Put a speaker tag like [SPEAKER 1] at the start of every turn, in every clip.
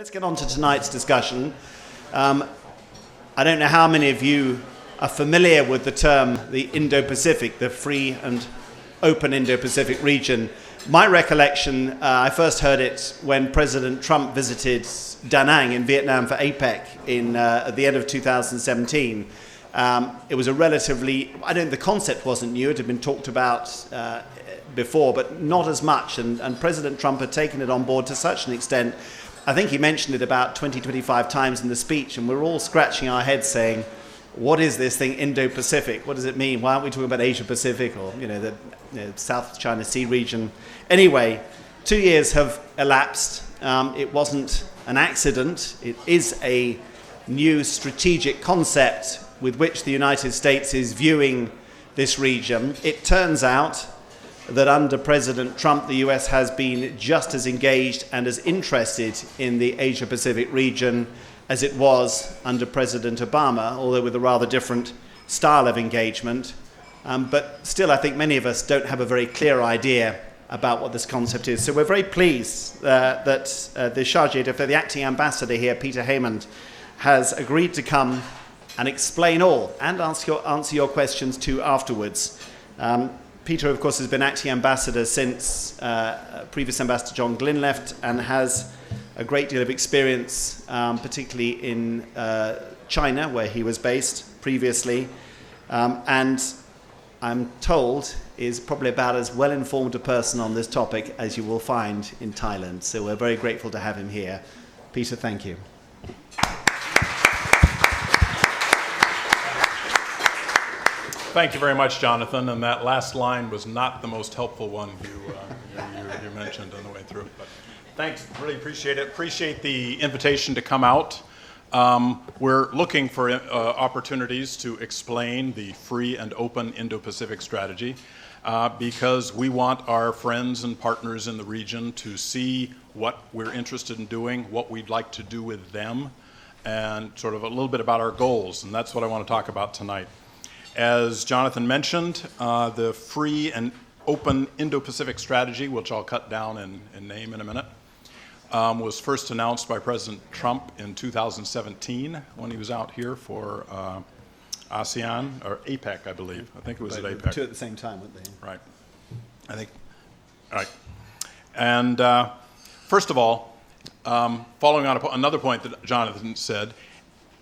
[SPEAKER 1] Let's get on to tonight's discussion. I don't know how many of you are familiar with the term the Indo-Pacific, the free and open Indo-Pacific region. My recollection, I first heard it when President Trump visited Da Nang in Vietnam for APEC at the end of 2017. It was a relatively, the concept wasn't new, it had been talked about before, but not as much. And President Trump had taken it on board to such an extent. I think he mentioned it about 20-25 times in the speech, and we're all scratching our heads saying, what is this thing, Indo-Pacific? What does it mean? Why aren't we talking about Asia-Pacific or the South China Sea region? Anyway, 2 years have elapsed. It wasn't an accident. It is a new strategic concept with which the United States is viewing this region. It turns out that under President Trump, the US has been just as engaged and as interested in the Asia-Pacific region as it was under President Obama, although with a rather different style of engagement. But still, I think many of us don't have a very clear idea about what this concept is. So we're very pleased that the Chargé, the acting ambassador here, Peter Haymond, has agreed to come and explain all and answer your questions too afterwards. Peter, of course, has been acting ambassador since previous Ambassador John Glynn left and has a great deal of experience, particularly in China, where he was based previously, and I'm told is probably about as well-informed a person on this topic as you will find in Thailand. So we're very grateful to have him here. Peter, thank you.
[SPEAKER 2] Thank you very much, Jonathan. And that last line was not the most helpful one you mentioned on the way through. But thanks, really appreciate it. Appreciate the invitation to come out. We're looking for opportunities to explain the free and open Indo-Pacific strategy because we want our friends and partners in the region to see what we're interested in doing, what we'd like to do with them, and sort of a little bit about our goals. And that's what I want to talk about tonight. As Jonathan mentioned, the free and open Indo-Pacific strategy, which I'll cut down and name in a minute, was first announced by President Trump in 2017 when he was out here for ASEAN, or APEC, I believe. I think it was at APEC.
[SPEAKER 1] Two at the same time, weren't they?
[SPEAKER 2] Right. I think, right. And first of all, following on another point that Jonathan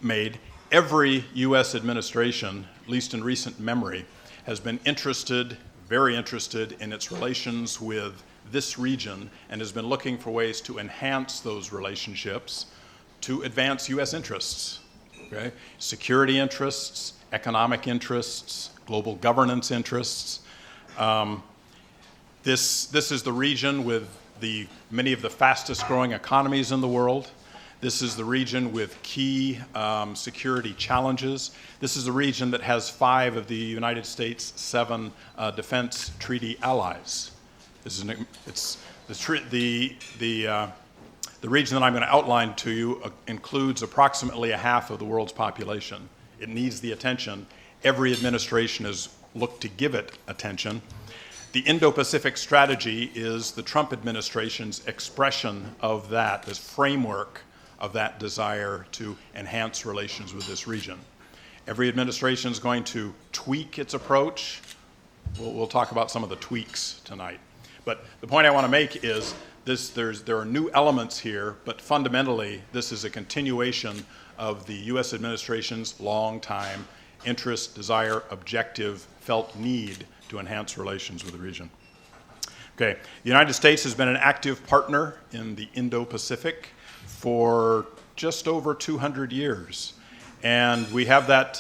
[SPEAKER 2] made, every U.S. administration, at least in recent memory, has been very interested in its relations with this region and has been looking for ways to enhance those relationships to advance U.S. interests, okay? Security interests, economic interests, global governance interests. This is the region with many of the fastest growing economies in the world. This is the region with key security challenges. This is a region that has 5 of the United States' 7 defense treaty allies. The region that I'm going to outline to you includes approximately a half of the world's population. It needs the attention. Every administration has looked to give it attention. The Indo-Pacific strategy is the Trump administration's expression of that, this framework of that desire to enhance relations with this region. Every administration is going to tweak its approach. We'll talk about some of the tweaks tonight. But the point I want to make is there are new elements here, but fundamentally this is a continuation of the U.S. administration's long-time interest, desire, objective, felt need to enhance relations with the region. Okay, the United States has been an active partner in the Indo-Pacific for just over 200 years. And we have that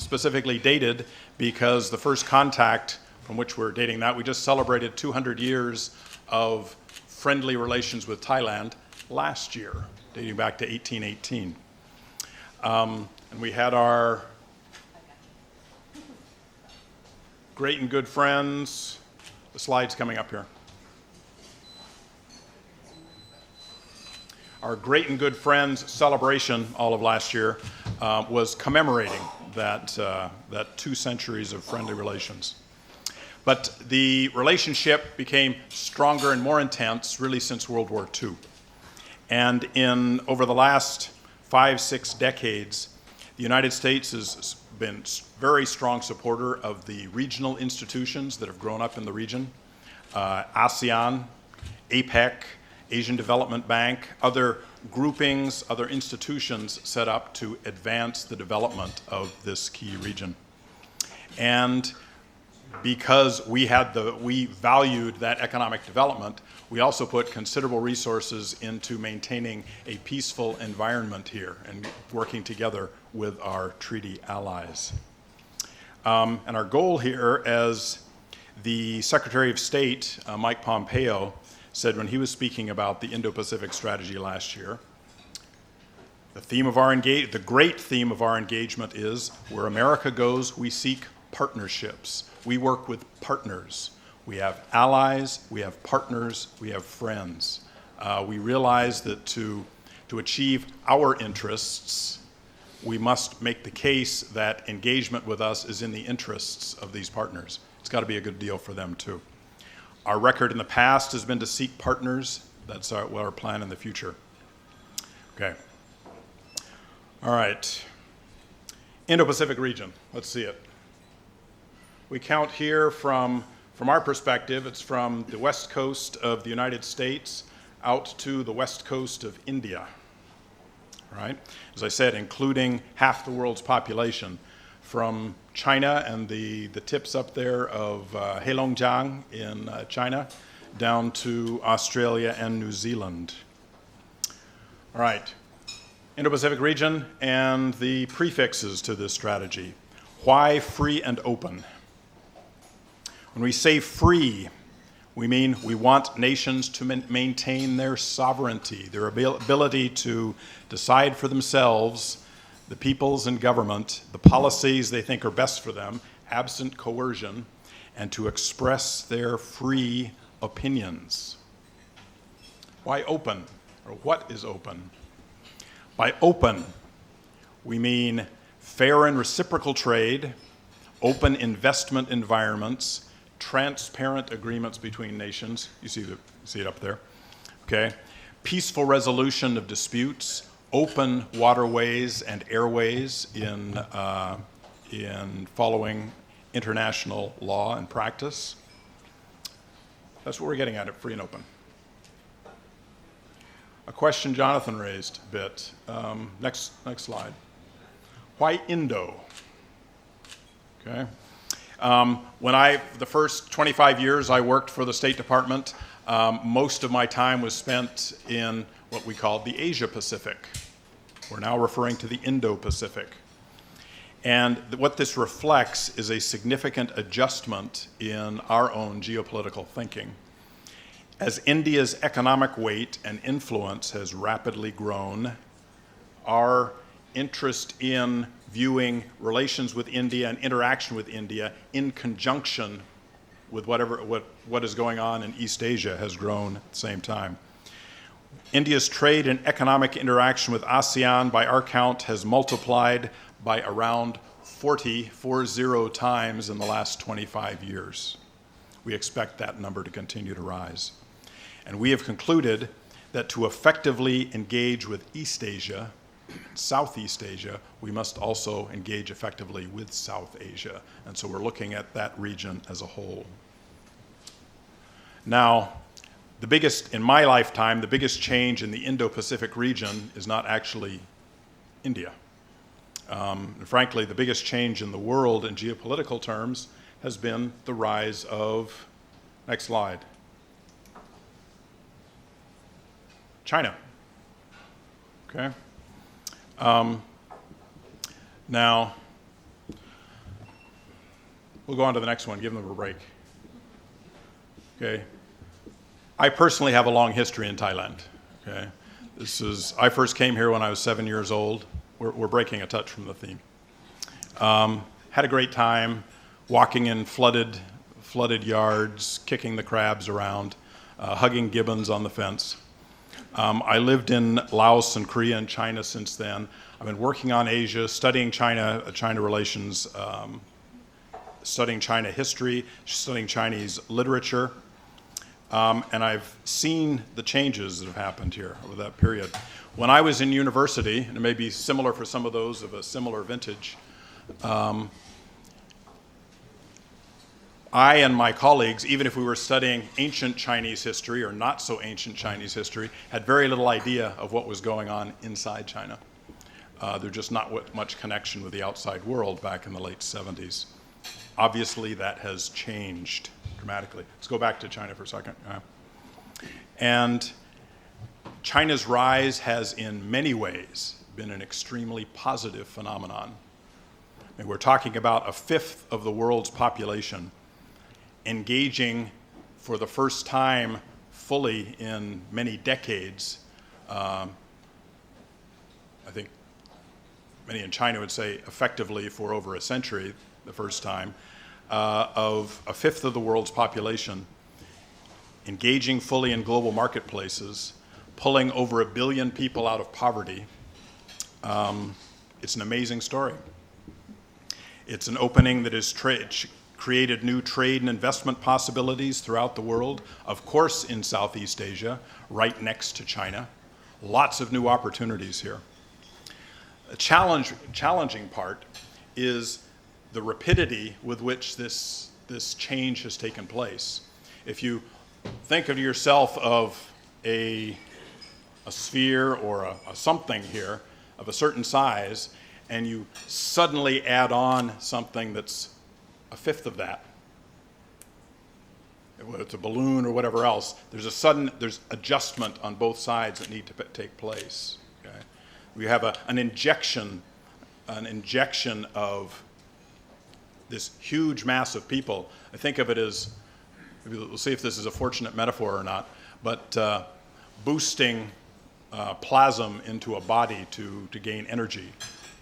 [SPEAKER 2] specifically dated because the first contact from which we're dating that, we just celebrated 200 years of friendly relations with Thailand last year, dating back to 1818. And we had our great and good friends, the slide's coming up here. Our great and good friends celebration all of last year was commemorating that 2 centuries of friendly relations. But the relationship became stronger and more intense really since World War II. And over the last 5-6 decades, the United States has been a very strong supporter of the regional institutions that have grown up in the region. ASEAN, APEC, Asian Development Bank, other groupings, other institutions set up to advance the development of this key region. And because we valued that economic development, we also put considerable resources into maintaining a peaceful environment here and working together with our treaty allies. And our goal here, as the Secretary of State, Mike Pompeo, said when he was speaking about the Indo-Pacific Strategy last year, the great theme of our engagement is, where America goes, we seek partnerships. We work with partners. We have allies, we have partners, we have friends. We realize that to achieve our interests, we must make the case that engagement with us is in the interests of these partners. It's got to be a good deal for them too. Our record in the past has been to seek partners. That's our plan in the future. Okay. All right. Indo-Pacific region. Let's see it. We count here from our perspective, it's from the west coast of the United States out to the west coast of India. Right? As I said, including half the world's population, from China and the tips up there of Heilongjiang in China down to Australia and New Zealand. All right, Indo-Pacific region and the prefixes to this strategy. Why free and open? When we say free, we mean we want nations to maintain their sovereignty, their ability to decide for themselves, the peoples and government, the policies they think are best for them, absent coercion, and to express their free opinions. Why open? Or what is open? By open, we mean fair and reciprocal trade, open investment environments, transparent agreements between nations. You see it up there. Okay. Peaceful resolution of disputes, open waterways and airways in following international law and practice. That's what we're getting at free and open. A question Jonathan raised a bit. Next slide. Why Indo? Okay. The first 25 years I worked for the State Department, most of my time was spent in what we called the Asia Pacific. We're now referring to the Indo-Pacific. And what this reflects is a significant adjustment in our own geopolitical thinking. As India's economic weight and influence has rapidly grown, our interest in viewing relations with India and interaction with India in conjunction with what is going on in East Asia has grown at the same time. India's trade and economic interaction with ASEAN, by our count, has multiplied by around 40 times in the last 25 years. We expect that number to continue to rise. And we have concluded that to effectively engage with East Asia, Southeast Asia, we must also engage effectively with South Asia. And so we're looking at that region as a whole. Now, in my lifetime, the biggest change in the Indo-Pacific region is not actually India. And frankly, the biggest change in the world in geopolitical terms has been the rise of, next slide, China. Okay. Now, we'll go on to the next one, give them a break. Okay. I personally have a long history in Thailand. Okay. I first came here when I was 7 years old. We're breaking a touch from the theme. Had a great time walking in flooded yards, kicking the crabs around, hugging gibbons on the fence. I lived in Laos and Korea and China since then. I've been working on Asia, studying China relations, studying China history, studying Chinese literature. And I've seen the changes that have happened here over that period. When I was in university, and it may be similar for some of those of a similar vintage, I and my colleagues, even if we were studying ancient Chinese history or not so ancient Chinese history, had very little idea of what was going on inside China. There's just not much connection with the outside world back in the late 70s. Obviously, that has changed dramatically. Let's go back to China for a second. And China's rise has, in many ways, been an extremely positive phenomenon. I mean, we're talking about a fifth of the world's population engaging for the first time fully in many decades. I think many in China would say effectively for over a century, the first time, of a fifth of the world's population engaging fully in global marketplaces, pulling over 1 billion people out of poverty. It's an amazing story. It's an opening that has created new trade and investment possibilities throughout the world, of course in Southeast Asia, right next to China. Lots of new opportunities here. The challenging part is the rapidity with which this change has taken place. If you think of yourself of a sphere or a something here of a certain size, and you suddenly add on something that's a fifth of that, whether it's a balloon or whatever else, there's adjustment on both sides that need to take place. Okay? We have an injection of this huge mass of people. I think of it as, we'll see if this is a fortunate metaphor or not, but boosting plasm into a body to gain energy.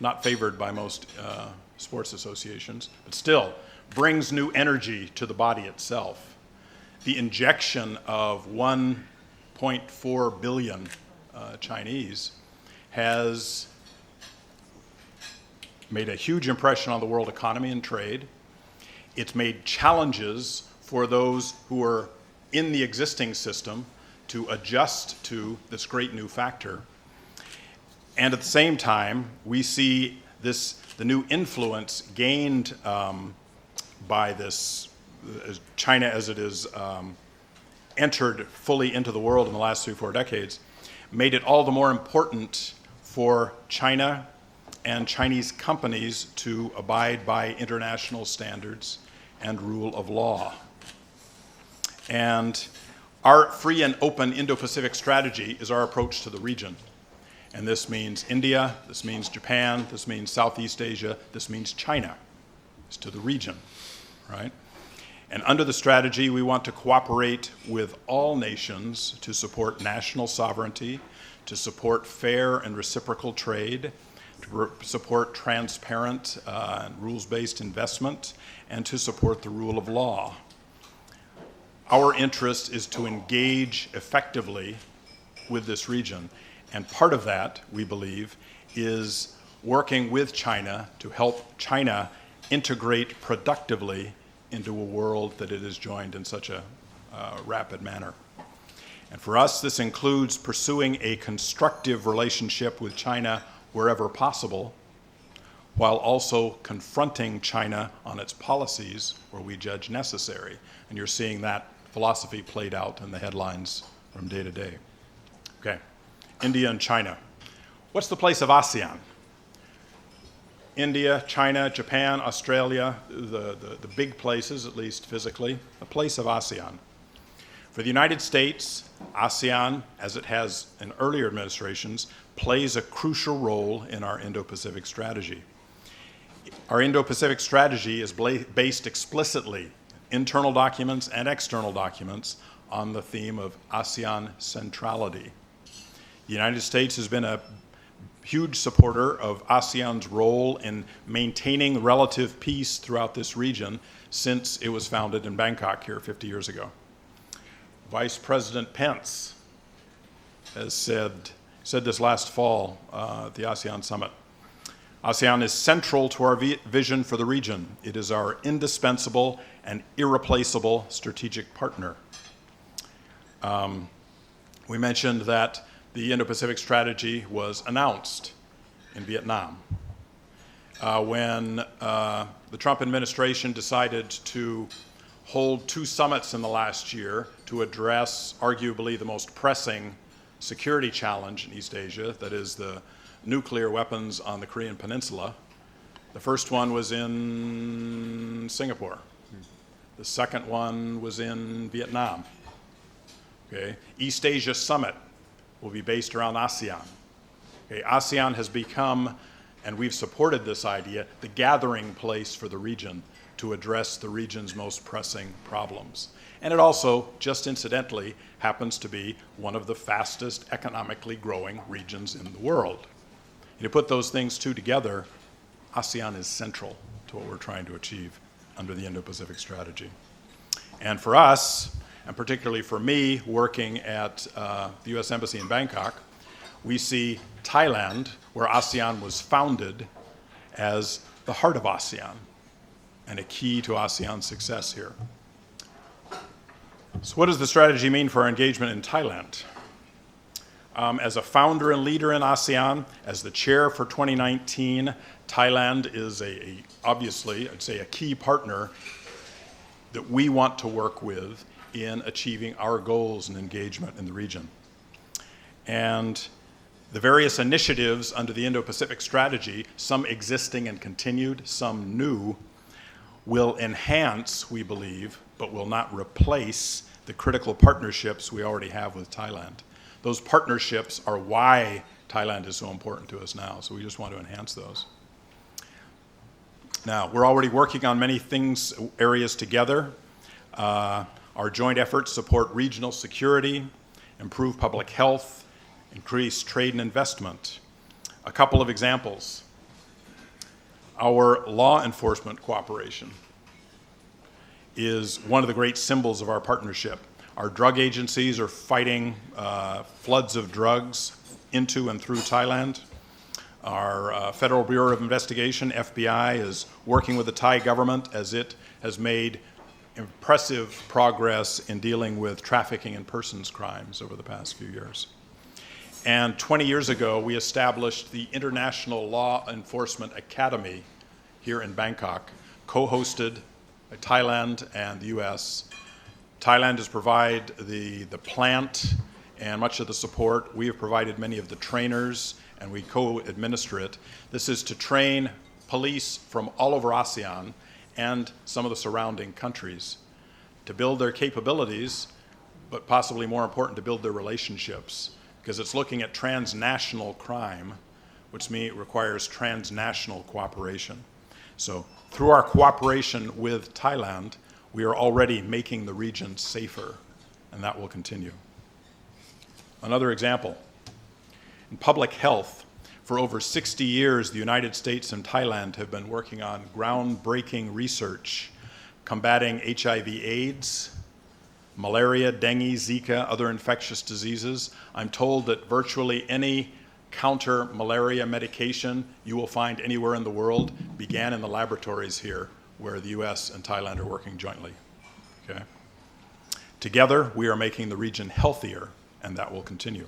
[SPEAKER 2] Not favored by most sports associations, but still brings new energy to the body itself. The injection of 1.4 billion Chinese has made a huge impression on the world economy and trade. It's made challenges for those who are in the existing system to adjust to this great new factor. And at the same time, we see the new influence gained by this, China as it is entered fully into the world in the last 3-4 decades, made it all the more important for China and Chinese companies to abide by international standards and rule of law. And our free and open Indo-Pacific strategy is our approach to the region. And this means India, this means Japan, this means Southeast Asia, this means China. It's to the region, right? And under the strategy, we want to cooperate with all nations to support national sovereignty, to support fair and reciprocal trade, to support transparent and rules-based investment, and to support the rule of law. Our interest is to engage effectively with this region. And part of that, we believe, is working with China to help China integrate productively into a world that it has joined in such a rapid manner. And for us, this includes pursuing a constructive relationship with China wherever possible, while also confronting China on its policies where we judge necessary. And you're seeing that philosophy played out in the headlines from day to day. Okay, India and China. What's the place of ASEAN? India, China, Japan, Australia, the big places, at least physically, the place of ASEAN. For the United States, ASEAN, as it has in earlier administrations, plays a crucial role in our Indo-Pacific strategy. Our Indo-Pacific strategy is based explicitly, internal documents and external documents, on the theme of ASEAN centrality. The United States has been a huge supporter of ASEAN's role in maintaining relative peace throughout this region since it was founded in Bangkok here 50 years ago. Vice President Pence has said this last fall at the ASEAN summit. ASEAN is central to our vision for the region. It is our indispensable and irreplaceable strategic partner. We mentioned that the Indo-Pacific Strategy was announced in Vietnam. When the Trump administration decided to hold 2 summits in the last year to address arguably the most pressing security challenge in East Asia, that is the nuclear weapons on the Korean Peninsula. The first one was in Singapore. The second one was in Vietnam. Okay. East Asia Summit will be based around ASEAN. Okay. ASEAN has become, and we've supported this idea, the gathering place for the region to address the region's most pressing problems. And it also, just incidentally, happens to be one of the fastest economically growing regions in the world. And you put those things two together, ASEAN is central to what we're trying to achieve under the Indo-Pacific Strategy. And for us, and particularly for me working at the US Embassy in Bangkok, we see Thailand, where ASEAN was founded, as the heart of ASEAN and a key to ASEAN's success here. So what does the strategy mean for our engagement in Thailand? As a founder and leader in ASEAN, as the chair for 2019, Thailand is obviously, I'd say, a key partner that we want to work with in achieving our goals and engagement in the region. And the various initiatives under the Indo-Pacific Strategy, some existing and continued, some new, will enhance, we believe, but will not replace the critical partnerships we already have with Thailand. Those partnerships are why Thailand is so important to us now, so we just want to enhance those. Now, we're already working on many areas together. Our joint efforts support regional security, improve public health, increase trade and investment. A couple of examples. Our law enforcement cooperation is one of the great symbols of our partnership. Our drug agencies are fighting floods of drugs into and through Thailand. Our Federal Bureau of Investigation, FBI, is working with the Thai government as it has made impressive progress in dealing with trafficking in persons crimes over the past few years. And 20 years ago, we established the International Law Enforcement Academy here in Bangkok, co-hosted by Thailand and the US. Thailand has provided the plant and much of the support. We have provided many of the trainers, and we co-administer it. This is to train police from all over ASEAN and some of the surrounding countries to build their capabilities, but possibly more important, to build their relationships, because it's looking at transnational crime, which means it requires transnational cooperation. So through our cooperation with Thailand, we are already making the region safer, and that will continue. Another example, in public health, for over 60 years, the United States and Thailand have been working on groundbreaking research combating HIV/AIDS, malaria, dengue, Zika, other infectious diseases. I'm told that virtually any counter-malaria medication you will find anywhere in the world began in the laboratories here, where the US and Thailand are working jointly. Okay? Together, we are making the region healthier, and that will continue.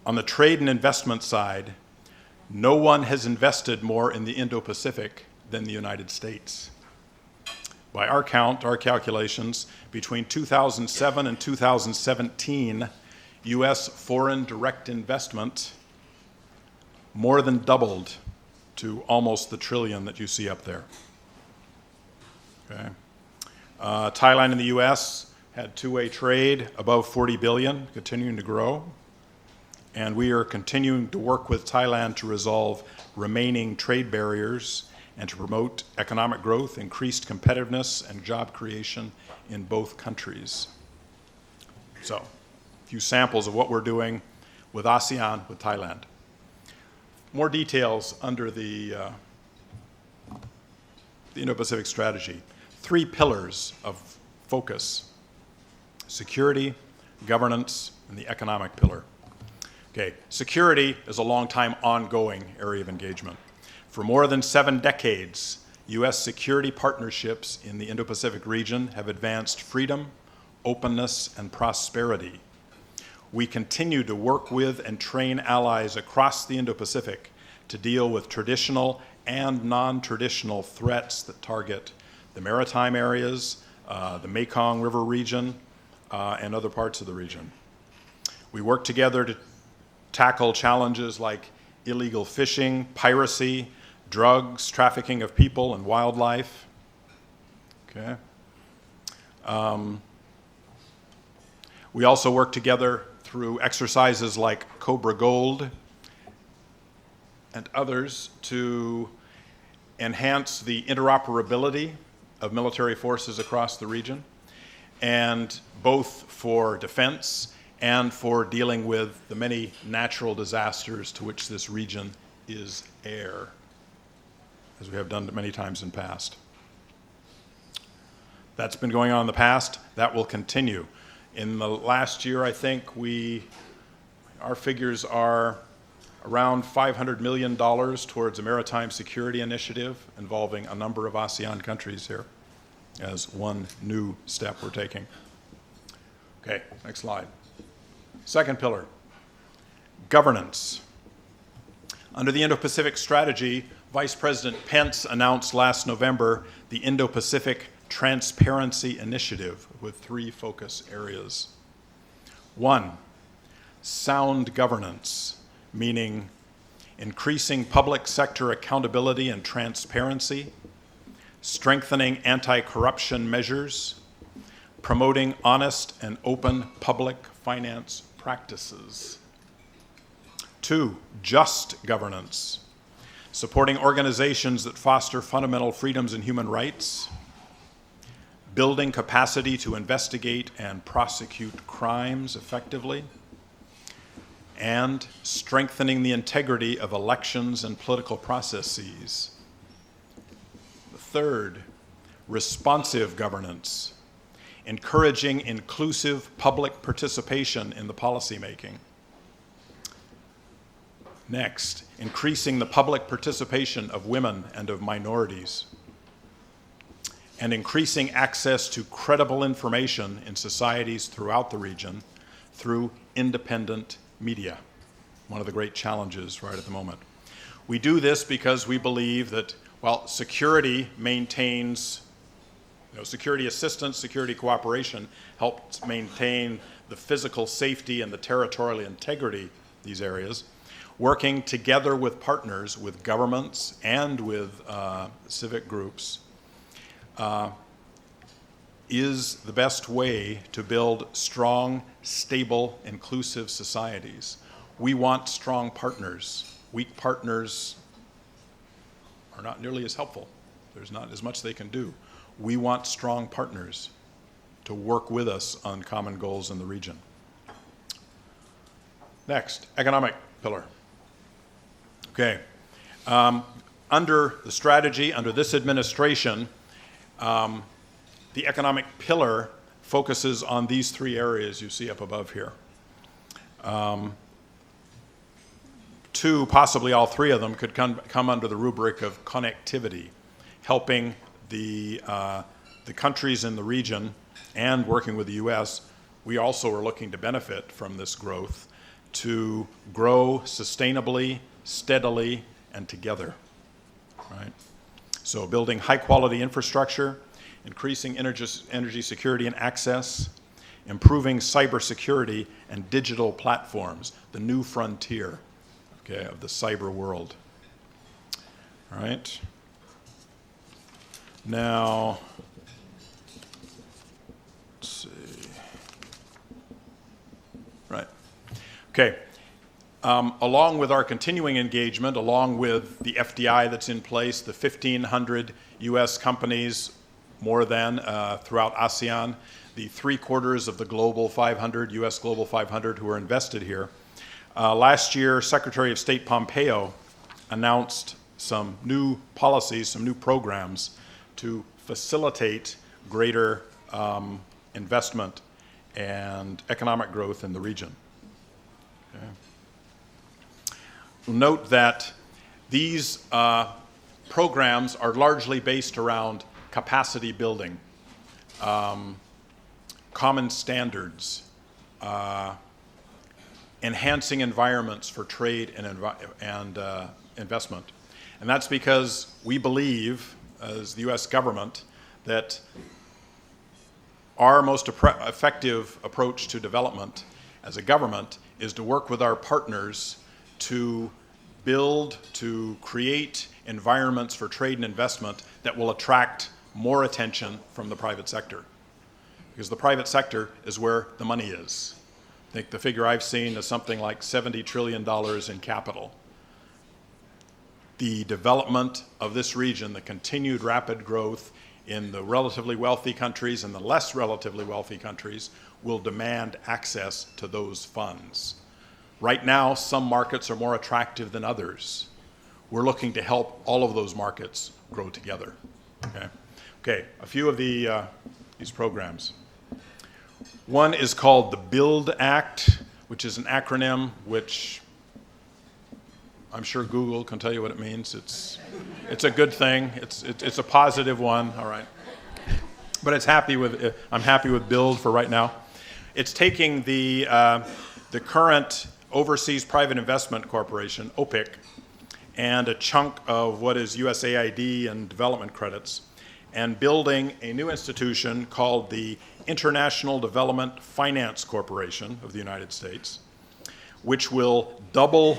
[SPEAKER 2] On the trade and investment side, no one has invested more in the Indo-Pacific than the United States. By our count, our calculations, between 2007 and 2017, US foreign direct investment more than doubled to almost the trillion that you see up there. Okay. Thailand and the US had two-way trade above 40 billion, continuing to grow. And we are continuing to work with Thailand to resolve remaining trade barriers and to promote economic growth, increased competitiveness, and job creation in both countries. So, a few samples of what we're doing with ASEAN, with Thailand. More details under the Indo-Pacific Strategy. 3 pillars of focus: security, governance, and the economic pillar. Okay, security is a long-time ongoing area of engagement. For more than 7 decades, U.S. security partnerships in the Indo-Pacific region have advanced freedom, openness, and prosperity. We continue to work with and train allies across the Indo-Pacific to deal with traditional and non-traditional threats that target the maritime areas, the Mekong River region, and other parts of the region. We work together to tackle challenges like illegal fishing, piracy, drugs, trafficking of people and wildlife. Okay. We also work together through exercises like Cobra Gold and others to enhance the interoperability of military forces across the region, and both for defense and for dealing with the many natural disasters to which this region is heir, as we have done many times in the past. That's been going on in the past. That will continue. In the last year, I think our figures are around $500 million towards a maritime security initiative involving a number of ASEAN countries here as one new step we're taking. Okay, next slide. Second pillar, governance. Under the Indo-Pacific Strategy, Vice President Pence announced last November the Indo-Pacific Transparency Initiative with 3 focus areas. 1, sound governance, meaning increasing public sector accountability and transparency, strengthening anti-corruption measures, promoting honest and open public finance practices. 2, just governance, supporting organizations that foster fundamental freedoms and human rights, building capacity to investigate and prosecute crimes effectively, and strengthening the integrity of elections and political processes. The 3rd, responsive governance, encouraging inclusive public participation in the policymaking. Next, increasing the public participation of women and of minorities, and increasing access to credible information in societies throughout the region through independent media, one of the great challenges right at the moment. We do this because we believe that while security maintains, security assistance, security cooperation helps maintain the physical safety and the territorial integrity of these areas, working together with partners, with governments and with civic groups, is the best way to build strong, stable, inclusive societies. We want strong partners. Weak partners are not nearly as helpful. There's not as much they can do. We want strong partners to work with us on common goals in the region. Next, economic pillar. Okay. Under the strategy, under this administration, the economic pillar focuses on these 3 areas you see up above here. 2, possibly all 3 of them, could come under the rubric of connectivity, helping the countries in the region and working with the U.S. We also are looking to benefit from this growth to grow sustainably, steadily, and together, right? So building high-quality infrastructure, increasing energy security and access, improving cybersecurity and digital platforms, the new frontier, okay, of the cyber world. All right. Now, let's see. Right. Okay. Along with our continuing engagement, along with the FDI that's in place, the 1,500 U.S. companies, more than throughout ASEAN, the 3/4 of the Global 500, U.S. Global 500 who are invested here. Last year, Secretary of State Pompeo announced some new policies, some new programs to facilitate greater investment and economic growth in the region. Okay. Note that these programs are largely based around capacity building. common standards, enhancing environments for trade and investment. And that's because we believe, as the US government, that our most effective approach to development as a government is to work with our partners to build, to create environments for trade and investment that will attract more attention from the private sector. Because the private sector is where the money is. I think the figure I've seen is something like $70 trillion in capital. The development of this region, the continued rapid growth in the relatively wealthy countries and the less relatively wealthy countries will demand access to those funds. Right now, some markets are more attractive than others. We're looking to help all of those markets grow together. Okay, a few of these programs. One is called the BUILD Act, which is an acronym which I'm sure Google can tell you what it means. It's a good thing. It's a positive one. All right, but I'm happy with BUILD for right now. It's taking the current Overseas Private Investment Corporation, OPIC, and a chunk of what is USAID and development credits, and building a new institution called the International Development Finance Corporation of the United States, which will double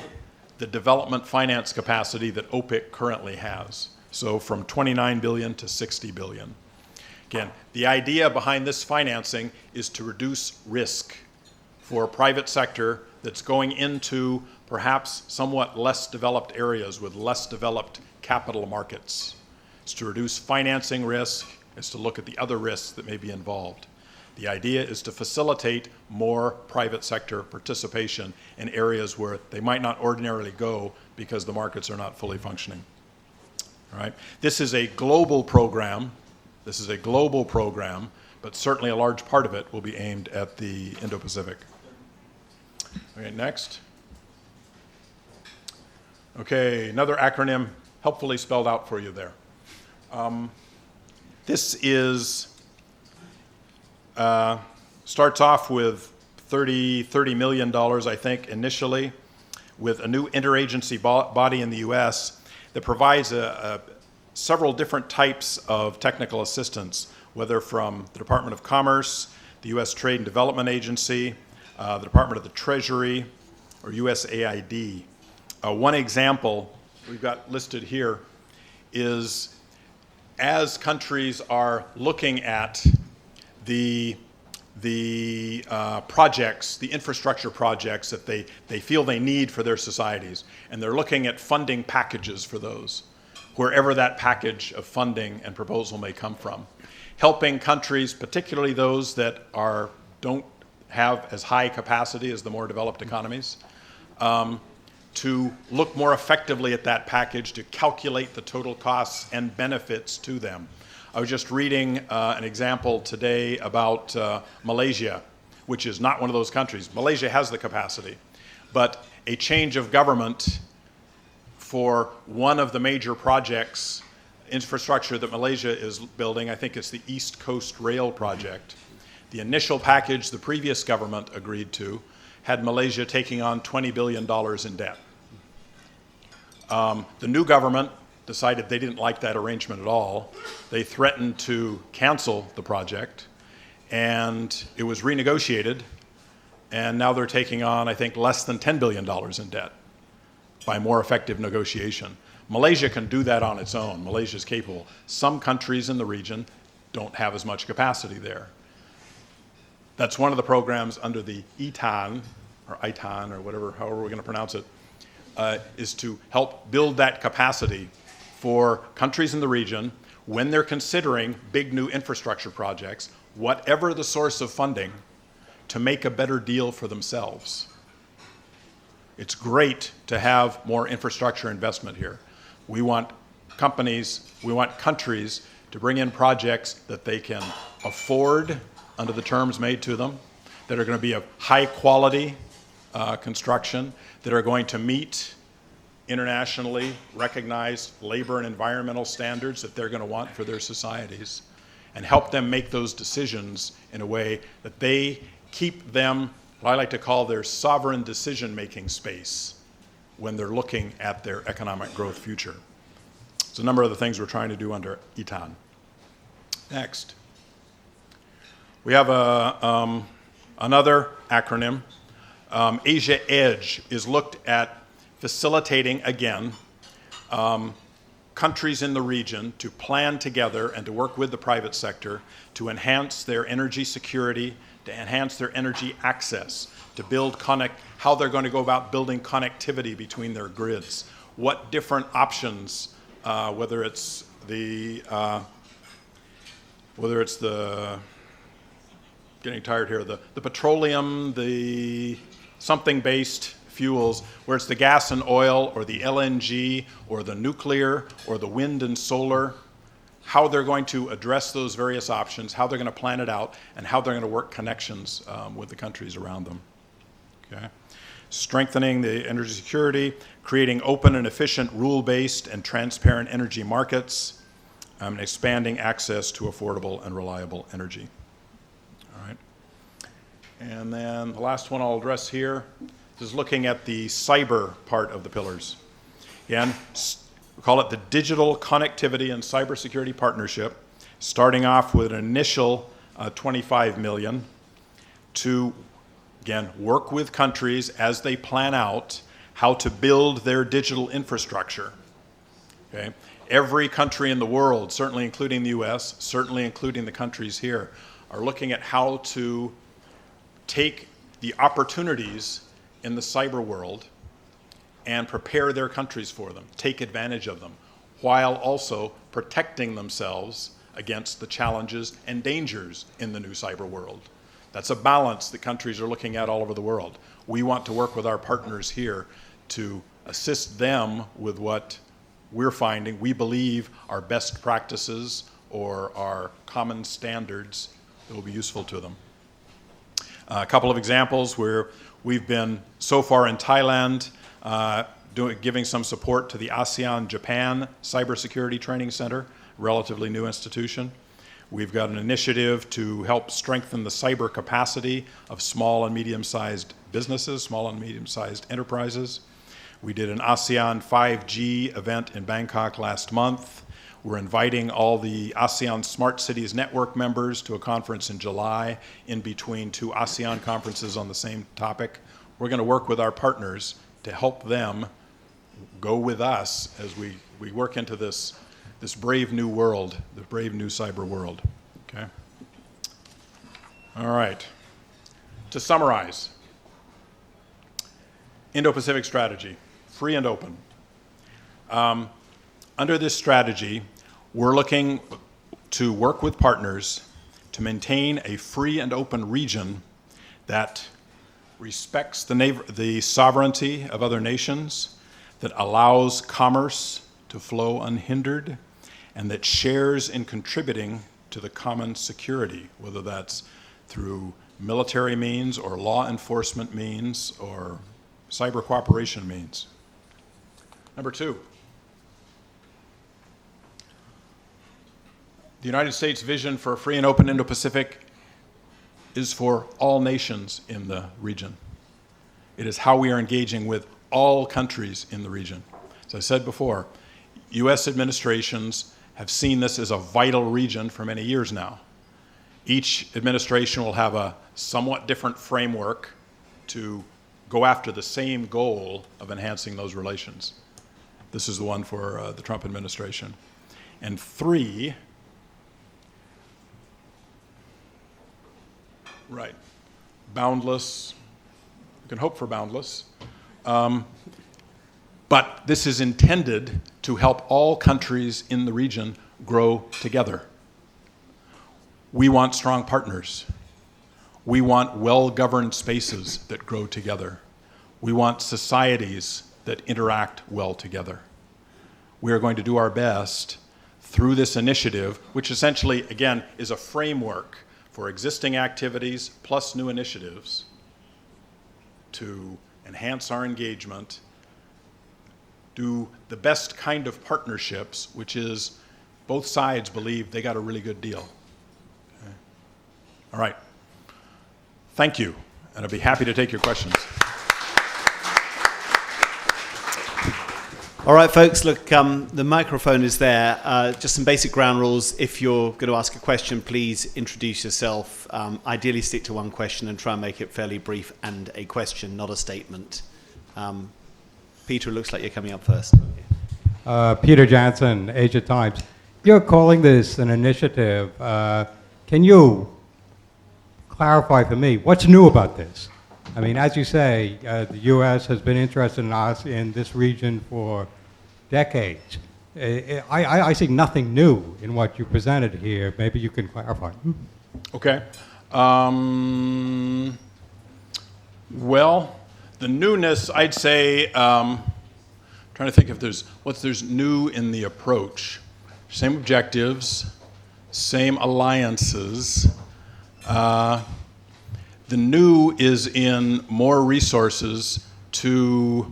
[SPEAKER 2] the development finance capacity that OPIC currently has. So from 29 billion to 60 billion. Again, the idea behind this financing is to reduce risk for private sector that's going into perhaps somewhat less developed areas with less developed capital markets. It's to reduce financing risk, it's to look at the other risks that may be involved. The idea is to facilitate more private sector participation in areas where they might not ordinarily go because the markets are not fully functioning. All right. This is a global program. But certainly a large part of it will be aimed at the Indo-Pacific. Okay, next. Okay, another acronym helpfully spelled out for you there. This is starts off with $30 million, I think, initially, with a new interagency body in the U.S. that provides several different types of technical assistance, whether from the Department of Commerce, the U.S. Trade and Development Agency, the Department of the Treasury, or USAID. One example we've got listed here is as countries are looking at the projects, the infrastructure projects that they feel they need for their societies, and they're looking at funding packages for those, wherever that package of funding and proposal may come from. Helping countries, particularly those that don't have as high capacity as the more developed economies, to look more effectively at that package, to calculate the total costs and benefits to them. I was just reading an example today about Malaysia, which is not one of those countries. Malaysia has the capacity, but a change of government for one of the major projects, infrastructure that Malaysia is building, I think it's the East Coast Rail project. The initial package the previous government agreed to had Malaysia taking on $20 billion in debt. The new government decided they didn't like that arrangement at all. They threatened to cancel the project, and it was renegotiated, and now they're taking on, I think, less than $10 billion in debt by more effective negotiation. Malaysia can do that on its own. Malaysia is capable. Some countries in the region don't have as much capacity there. That's one of the programs under the ITAN, or ITAN, or whatever, however we're going to pronounce it, is to help build that capacity for countries in the region when they're considering big new infrastructure projects, whatever the source of funding, to make a better deal for themselves. It's great to have more infrastructure investment here. We want countries to bring in projects that they can afford under the terms made to them, that are going to be of high quality construction, that are going to meet internationally recognized labor and environmental standards that they're going to want for their societies. and help them make those decisions in a way that they keep them, what I like to call their sovereign decision-making space when they're looking at their economic growth future. It's a number of the things we're trying to do under ETAN. Next. We have another acronym. Asia Edge is looked at facilitating, again, countries in the region to plan together and to work with the private sector to enhance their energy security, to enhance their energy access, to build how they're going to go about building connectivity between their grids, what different options, whether it's the getting tired here, the petroleum, the something-based fuels, where it's the gas and oil or the LNG or the nuclear or the wind and solar, how they're going to address those various options, how they're going to plan it out, and how they're going to work connections with the countries around them. Okay. Strengthening the energy security, creating open and efficient rule-based and transparent energy markets, and expanding access to affordable and reliable energy. All right. And then the last one I'll address here is looking at the cyber part of the pillars. Again, we call it the Digital Connectivity and Cybersecurity Partnership, starting off with an initial $25 million to, again, work with countries as they plan out how to build their digital infrastructure. Okay? Every country in the world, certainly including the US, certainly including the countries here, are looking at how to take the opportunities in the cyber world and prepare their countries for them, take advantage of them, while also protecting themselves against the challenges and dangers in the new cyber world. That's a balance that countries are looking at all over the world. We want to work with our partners here to assist them with what we're finding we believe are best practices or are common standards that will be useful to them. A couple of examples where we've been so far in Thailand giving some support to the ASEAN Japan Cybersecurity Training Center, relatively new institution. We've got an initiative to help strengthen the cyber capacity of small and medium-sized businesses, small and medium-sized enterprises. We did an ASEAN 5G event in Bangkok last month. We're inviting all the ASEAN Smart Cities Network members to a conference in July in between two ASEAN conferences on the same topic. We're going to work with our partners to help them go with us as we work into this brave new world, the brave new cyber world. Okay? All right. To summarize, Indo-Pacific Strategy, free and open. Under this strategy, we're looking to work with partners to maintain a free and open region that respects the sovereignty of other nations, that allows commerce to flow unhindered, and that shares in contributing to the common security, whether that's through military means or law enforcement means or cyber cooperation means. Number two, the United States vision for a free and open Indo-Pacific is for all nations in the region. It is how we are engaging with all countries in the region. As I said before, US administrations have seen this as a vital region for many years now. Each administration will have a somewhat different framework to go after the same goal of enhancing those relations. This is the one for the Trump administration. And three, right, boundless, we can hope for boundless, but this is intended to help all countries in the region grow together. We want strong partners. We want well-governed spaces that grow together. We want societies that interact well together. We are going to do our best through this initiative, which essentially, again, is a framework for existing activities plus new initiatives to enhance our engagement, do the best kind of partnerships, which is both sides believe they got a really good deal. All right. Thank you, and I'll be happy to take your questions.
[SPEAKER 1] All right, folks, look, the microphone is there. Just some basic ground rules. If you're going to ask a question, please introduce yourself. Ideally, stick to one question and try and make it fairly brief and a question, not a statement. Peter, it looks like you're coming up first.
[SPEAKER 3] Peter Jansen, Asia Times. You're calling this an initiative. Can you clarify for me what's new about this? I mean, as you say, the U.S. has been interested in us in this region for decades. I see nothing new in what you presented here. Maybe you can clarify.
[SPEAKER 2] Okay. Well, the newness, I'd say, trying to think if there's new in the approach. Same objectives, same alliances. The new is in more resources to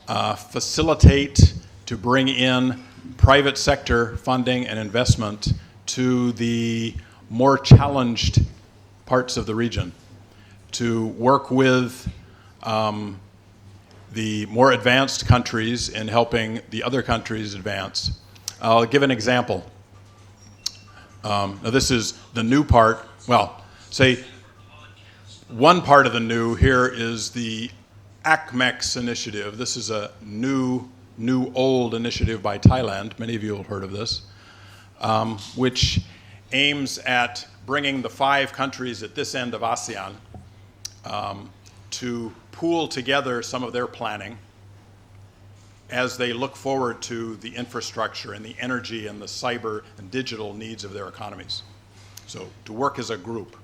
[SPEAKER 2] facilitate, to bring in private sector funding and investment to the more challenged parts of the region, to work with the more advanced countries in helping the other countries advance. I'll give an example. Now this is the new part. Well, say one part of the new here is the ACMEX initiative. This is a new old initiative by Thailand. Many of you have heard of this, which aims at bringing the 5 countries at this end of ASEAN to pool together some of their planning as they look forward to the infrastructure and the energy and the cyber and digital needs of their economies. So to work as a group.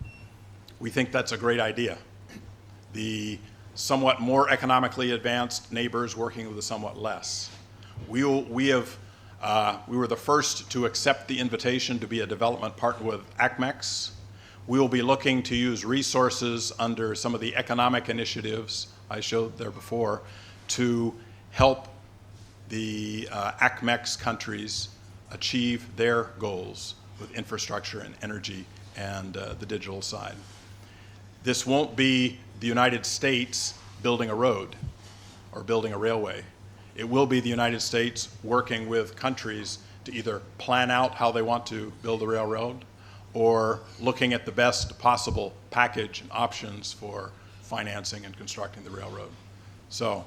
[SPEAKER 2] We think that's a great idea. The somewhat more economically advanced neighbors working with the somewhat less. We were the first to accept the invitation to be a development partner with ACMEX. We will be looking to use resources under some of the economic initiatives I showed there before to help the ACMEX countries achieve their goals with infrastructure and energy and the digital side. This won't be the United States building a road or building a railway. It will be the United States working with countries to either plan out how they want to build the railroad or looking at the best possible package and options for financing and constructing the railroad. So,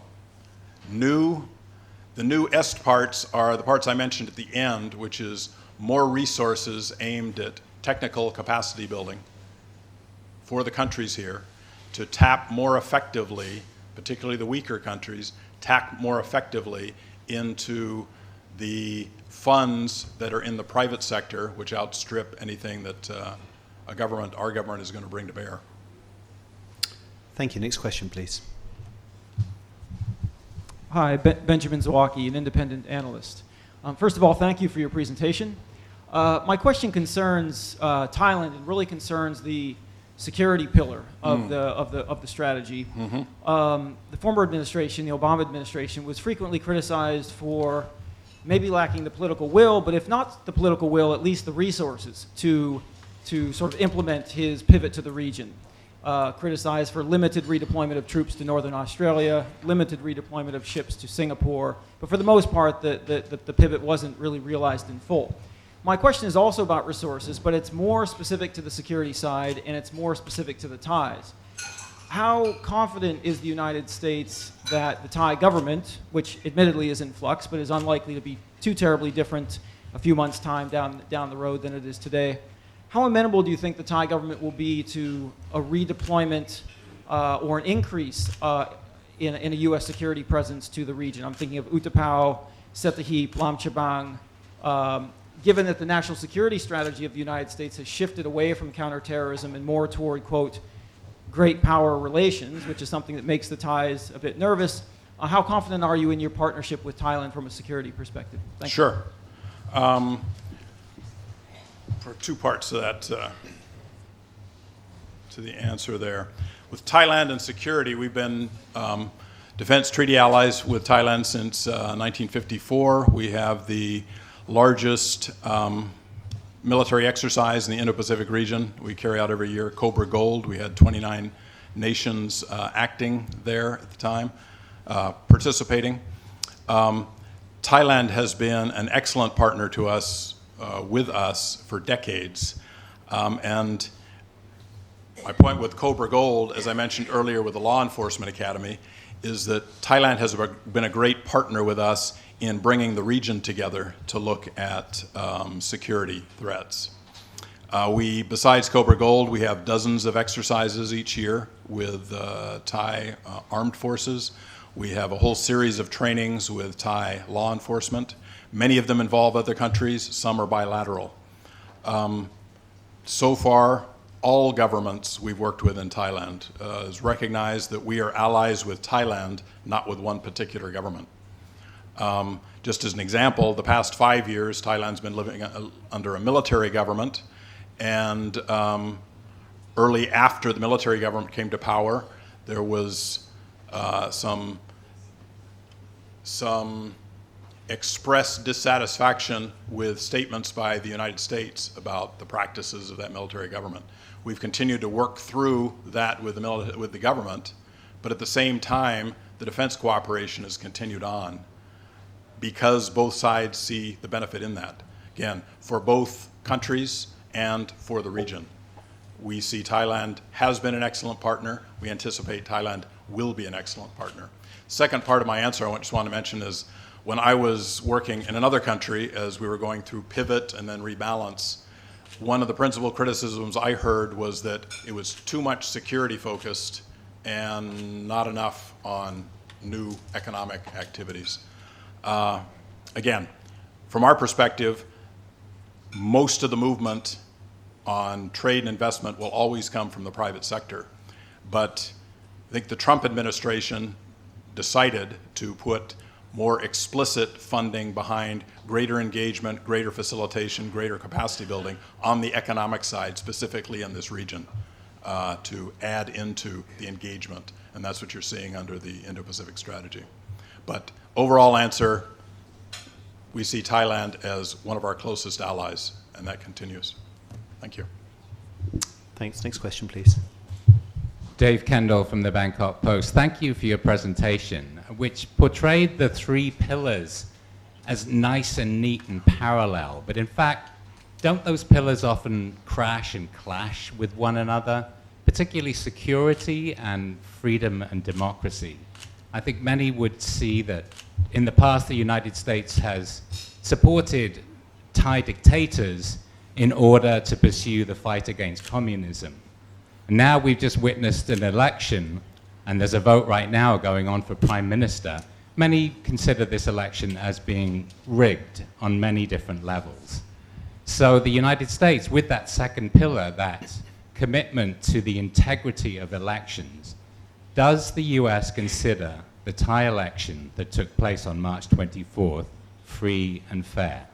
[SPEAKER 2] the new est parts are the parts I mentioned at the end, which is more resources aimed at technical capacity building for the countries here to tap more effectively, particularly the weaker countries, tap more effectively into the funds that are in the private sector, which outstrip anything that our government is going to bring to bear.
[SPEAKER 1] Thank you. Next question, please.
[SPEAKER 4] Hi, Benjamin Zawacki, an independent analyst. First of all, thank you for your presentation. My question concerns Thailand and really concerns the security pillar of the strategy. Mm-hmm. The former administration, the Obama administration, was frequently criticized for maybe lacking the political will, but if not the political will, at least the resources to sort of implement his pivot to the region. Criticized for limited redeployment of troops to Northern Australia, limited redeployment of ships to Singapore, but for the most part, the pivot wasn't really realized in full. My question is also about resources, but it's more specific to the security side, and it's more specific to the Thais. How confident is the United States that the Thai government, which admittedly is in flux, but is unlikely to be too terribly different a few months' time down the road than it is today, how amenable do you think the Thai government will be to a redeployment or an increase in a U.S. security presence to the region? I'm thinking of Utapao, Sattahip, Lam Chabang. Given that the national security strategy of the United States has shifted away from counterterrorism and more toward, quote, great power relations, which is something that makes the Thais a bit nervous, how confident are you in your partnership with Thailand from a security perspective? Thank you.
[SPEAKER 2] Sure. For 2 parts to that, to the answer there. With Thailand and security, we've been defense treaty allies with Thailand since 1954. We have the largest military exercise in the Indo-Pacific region we carry out every year, Cobra Gold. We had 29 nations acting there at the time, participating. Thailand has been an excellent partner to us, with us for decades. And my point with Cobra Gold, as I mentioned earlier with the Law Enforcement Academy, is that Thailand has been a great partner with us in bringing the region together to look at security threats. Besides Cobra Gold, we have dozens of exercises each year with Thai armed forces. We have a whole series of trainings with Thai law enforcement. Many of them involve other countries, some are bilateral. So far, all governments we've worked with in Thailand has recognized that we are allies with Thailand, not with one particular government. Just as an example, the past 5 years, Thailand's been living under a military government, and early after the military government came to power, there was some expressed dissatisfaction with statements by the United States about the practices of that military government. We've continued to work through that with the government, but at the same time, the defense cooperation has continued on because both sides see the benefit in that. Again, for both countries and for the region. We see Thailand has been an excellent partner. We anticipate Thailand will be an excellent partner. Second part of my answer I just want to mention is when I was working in another country as we were going through pivot and then rebalance, one of the principal criticisms I heard was that it was too much security focused and not enough on new economic activities. Again, from our perspective, most of the movement on trade and investment will always come from the private sector. But I think the Trump administration decided to put more explicit funding behind greater engagement, greater facilitation, greater capacity building on the economic side, specifically in this region, to add into the engagement. And that's what you're seeing under the Indo-Pacific Strategy. But overall answer, we see Thailand as one of our closest allies, and that continues. Thank you.
[SPEAKER 1] Thanks. Next question, please.
[SPEAKER 5] Dave Kendall from the Bangkok Post. Thank you for your presentation, which portrayed the three pillars as nice and neat and parallel. But in fact, don't those pillars often crash and clash with one another, particularly security and freedom and democracy? I think many would see that in the past the United States has supported Thai dictators in order to pursue the fight against communism. Now we've just witnessed an election, and there's a vote right now going on for Prime Minister. Many consider this election as being rigged on many different levels. So the United States, with that second pillar, that commitment to the integrity of elections, does the US consider the Thai election that took place on March 24th free and fair?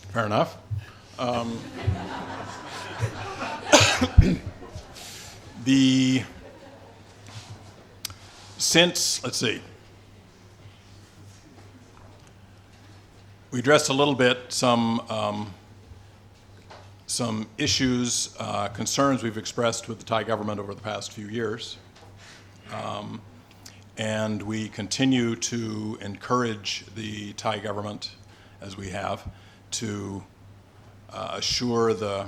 [SPEAKER 2] Fair enough. Let's see, we addressed a little bit some issues, concerns we've expressed with the Thai government over the past few years. And we continue to encourage the Thai government, as we have, to assure the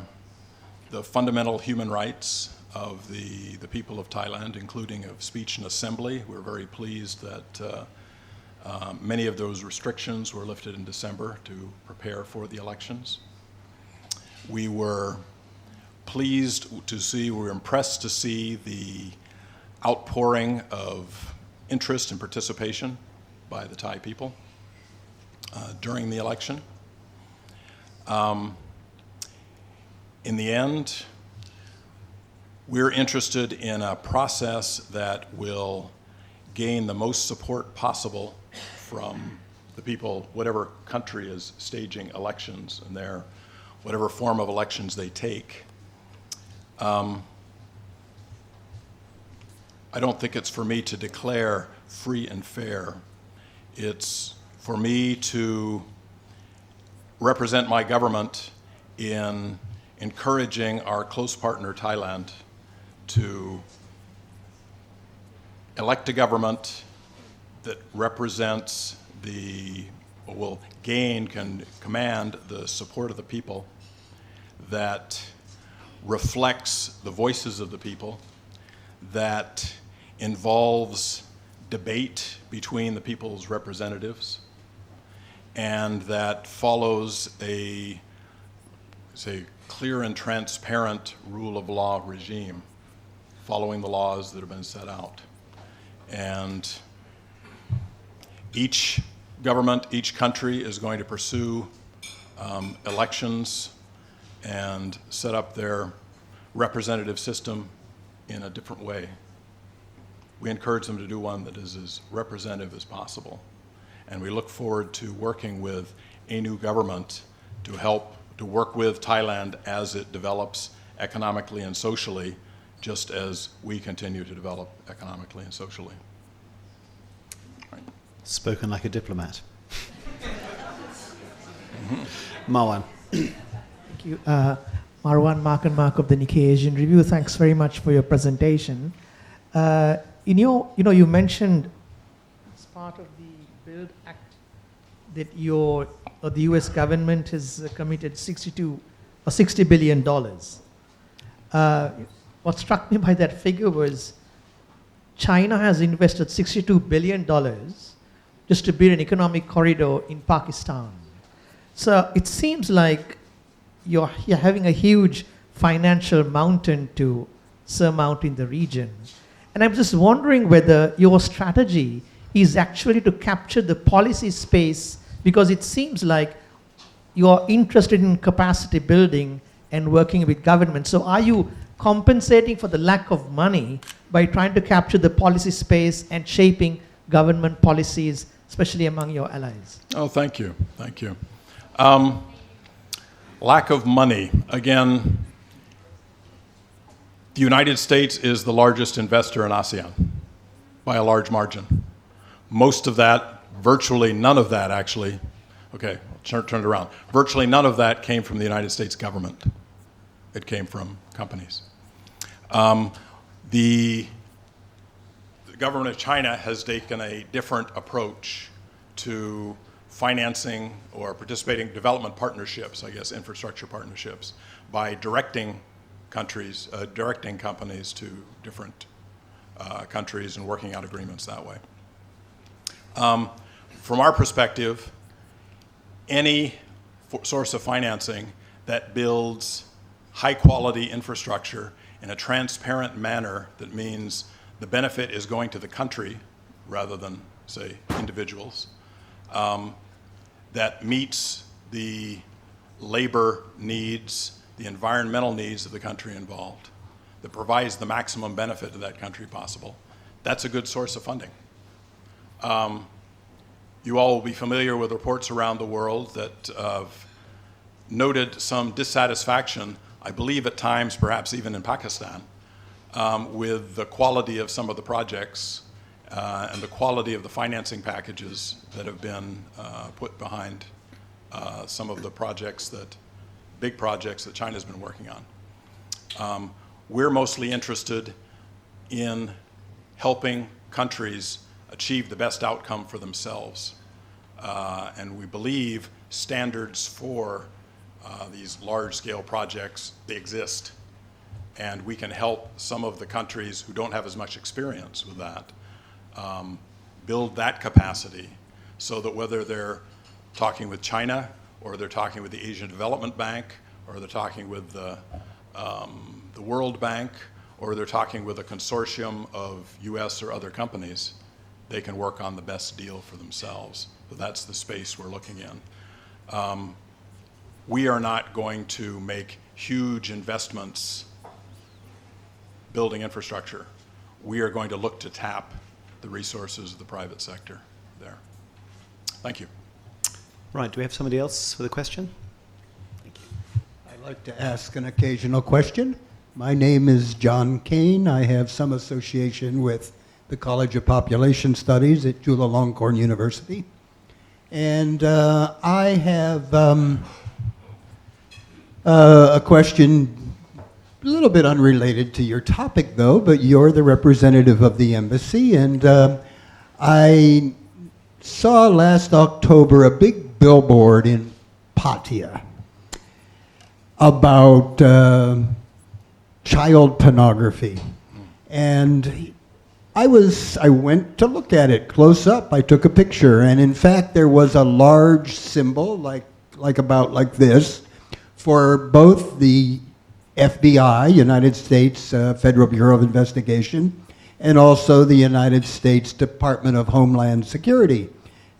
[SPEAKER 2] fundamental human rights of the people of Thailand, including of speech and assembly. We're very pleased that many of those restrictions were lifted in December to prepare for the elections. We were impressed to see the outpouring of interest and participation by the Thai people during the election. In the end, we're interested in a process that will gain the most support possible from the people, whatever country is staging elections and whatever form of elections they take. I don't think it's for me to declare free and fair. It's for me to represent my government in encouraging our close partner Thailand to elect a government that represents will gain, can command the support of the people, that reflects the voices of the people, that involves debate between the people's representatives, and that follows a clear and transparent rule of law regime, following the laws that have been set out. And each government, each country is going to pursue elections and set up their representative system in a different way. We encourage them to do one that is as representative as possible. And we look forward to working with a new government to help to work with Thailand as it develops economically and socially, just as we continue to develop economically and socially. Right.
[SPEAKER 1] Spoken like a diplomat. Marwan.
[SPEAKER 6] Thank you. Marwan Mark of the Nikkei Asian Review. Thanks very much for your presentation. You mentioned as part of the BUILD Act that the U.S. government has committed $60 billion. What struck me by that figure was China has invested $62 billion just to build an economic corridor in Pakistan. So it seems like you're having a huge financial mountain to surmount in the region. And I'm just wondering whether your strategy is actually to capture the policy space, because it seems like you're interested in capacity building and working with government. So are you compensating for the lack of money by trying to capture the policy space and shaping government policies, especially among your allies?
[SPEAKER 2] Oh, thank you. Thank you. Lack of money. Again, the United States is the largest investor in ASEAN by a large margin. Most of that, virtually none of that actually, okay, turn it around. Virtually none of that came from the United States government. It came from companies. The government of China has taken a different approach to financing or participating in development partnerships, I guess, infrastructure partnerships, by directing companies to different countries and working out agreements that way. From our perspective, any source of financing that builds high-quality infrastructure in a transparent manner, that means the benefit is going to the country rather than, say, individuals, that meets the labor needs, the environmental needs of the country involved, that provides the maximum benefit to that country possible. That's a good source of funding. You all will be familiar with reports around the world that noted some dissatisfaction, I believe at times perhaps even in Pakistan, with the quality of some of the projects and the quality of the financing packages that have been put behind some of the big projects that China's been working on. We're mostly interested in helping countries achieve the best outcome for themselves. And we believe standards for these large-scale projects, they exist. And we can help some of the countries who don't have as much experience with that build that capacity, so that whether they're talking with China or they're talking with the Asian Development Bank or they're talking with the World Bank or they're talking with a consortium of US or other companies, they can work on the best deal for themselves. So that's the space we're looking in. We are not going to make huge investments building infrastructure. We are going to look to tap the resources of the private sector there. Thank you.
[SPEAKER 1] Right, do we have somebody else with a question?
[SPEAKER 7] I'd like to ask an occasional question. My name is John Kane. I have some association with the College of Population Studies at Chulalongkorn University. And I have a question, a little bit unrelated to your topic, though, but you're the representative of the embassy, and I saw last October a big billboard in Pattaya about child pornography. And I went to look at it close up. I took a picture, and in fact, there was a large symbol, like this, for both the FBI, United States Federal Bureau of Investigation, and also the United States Department of Homeland Security.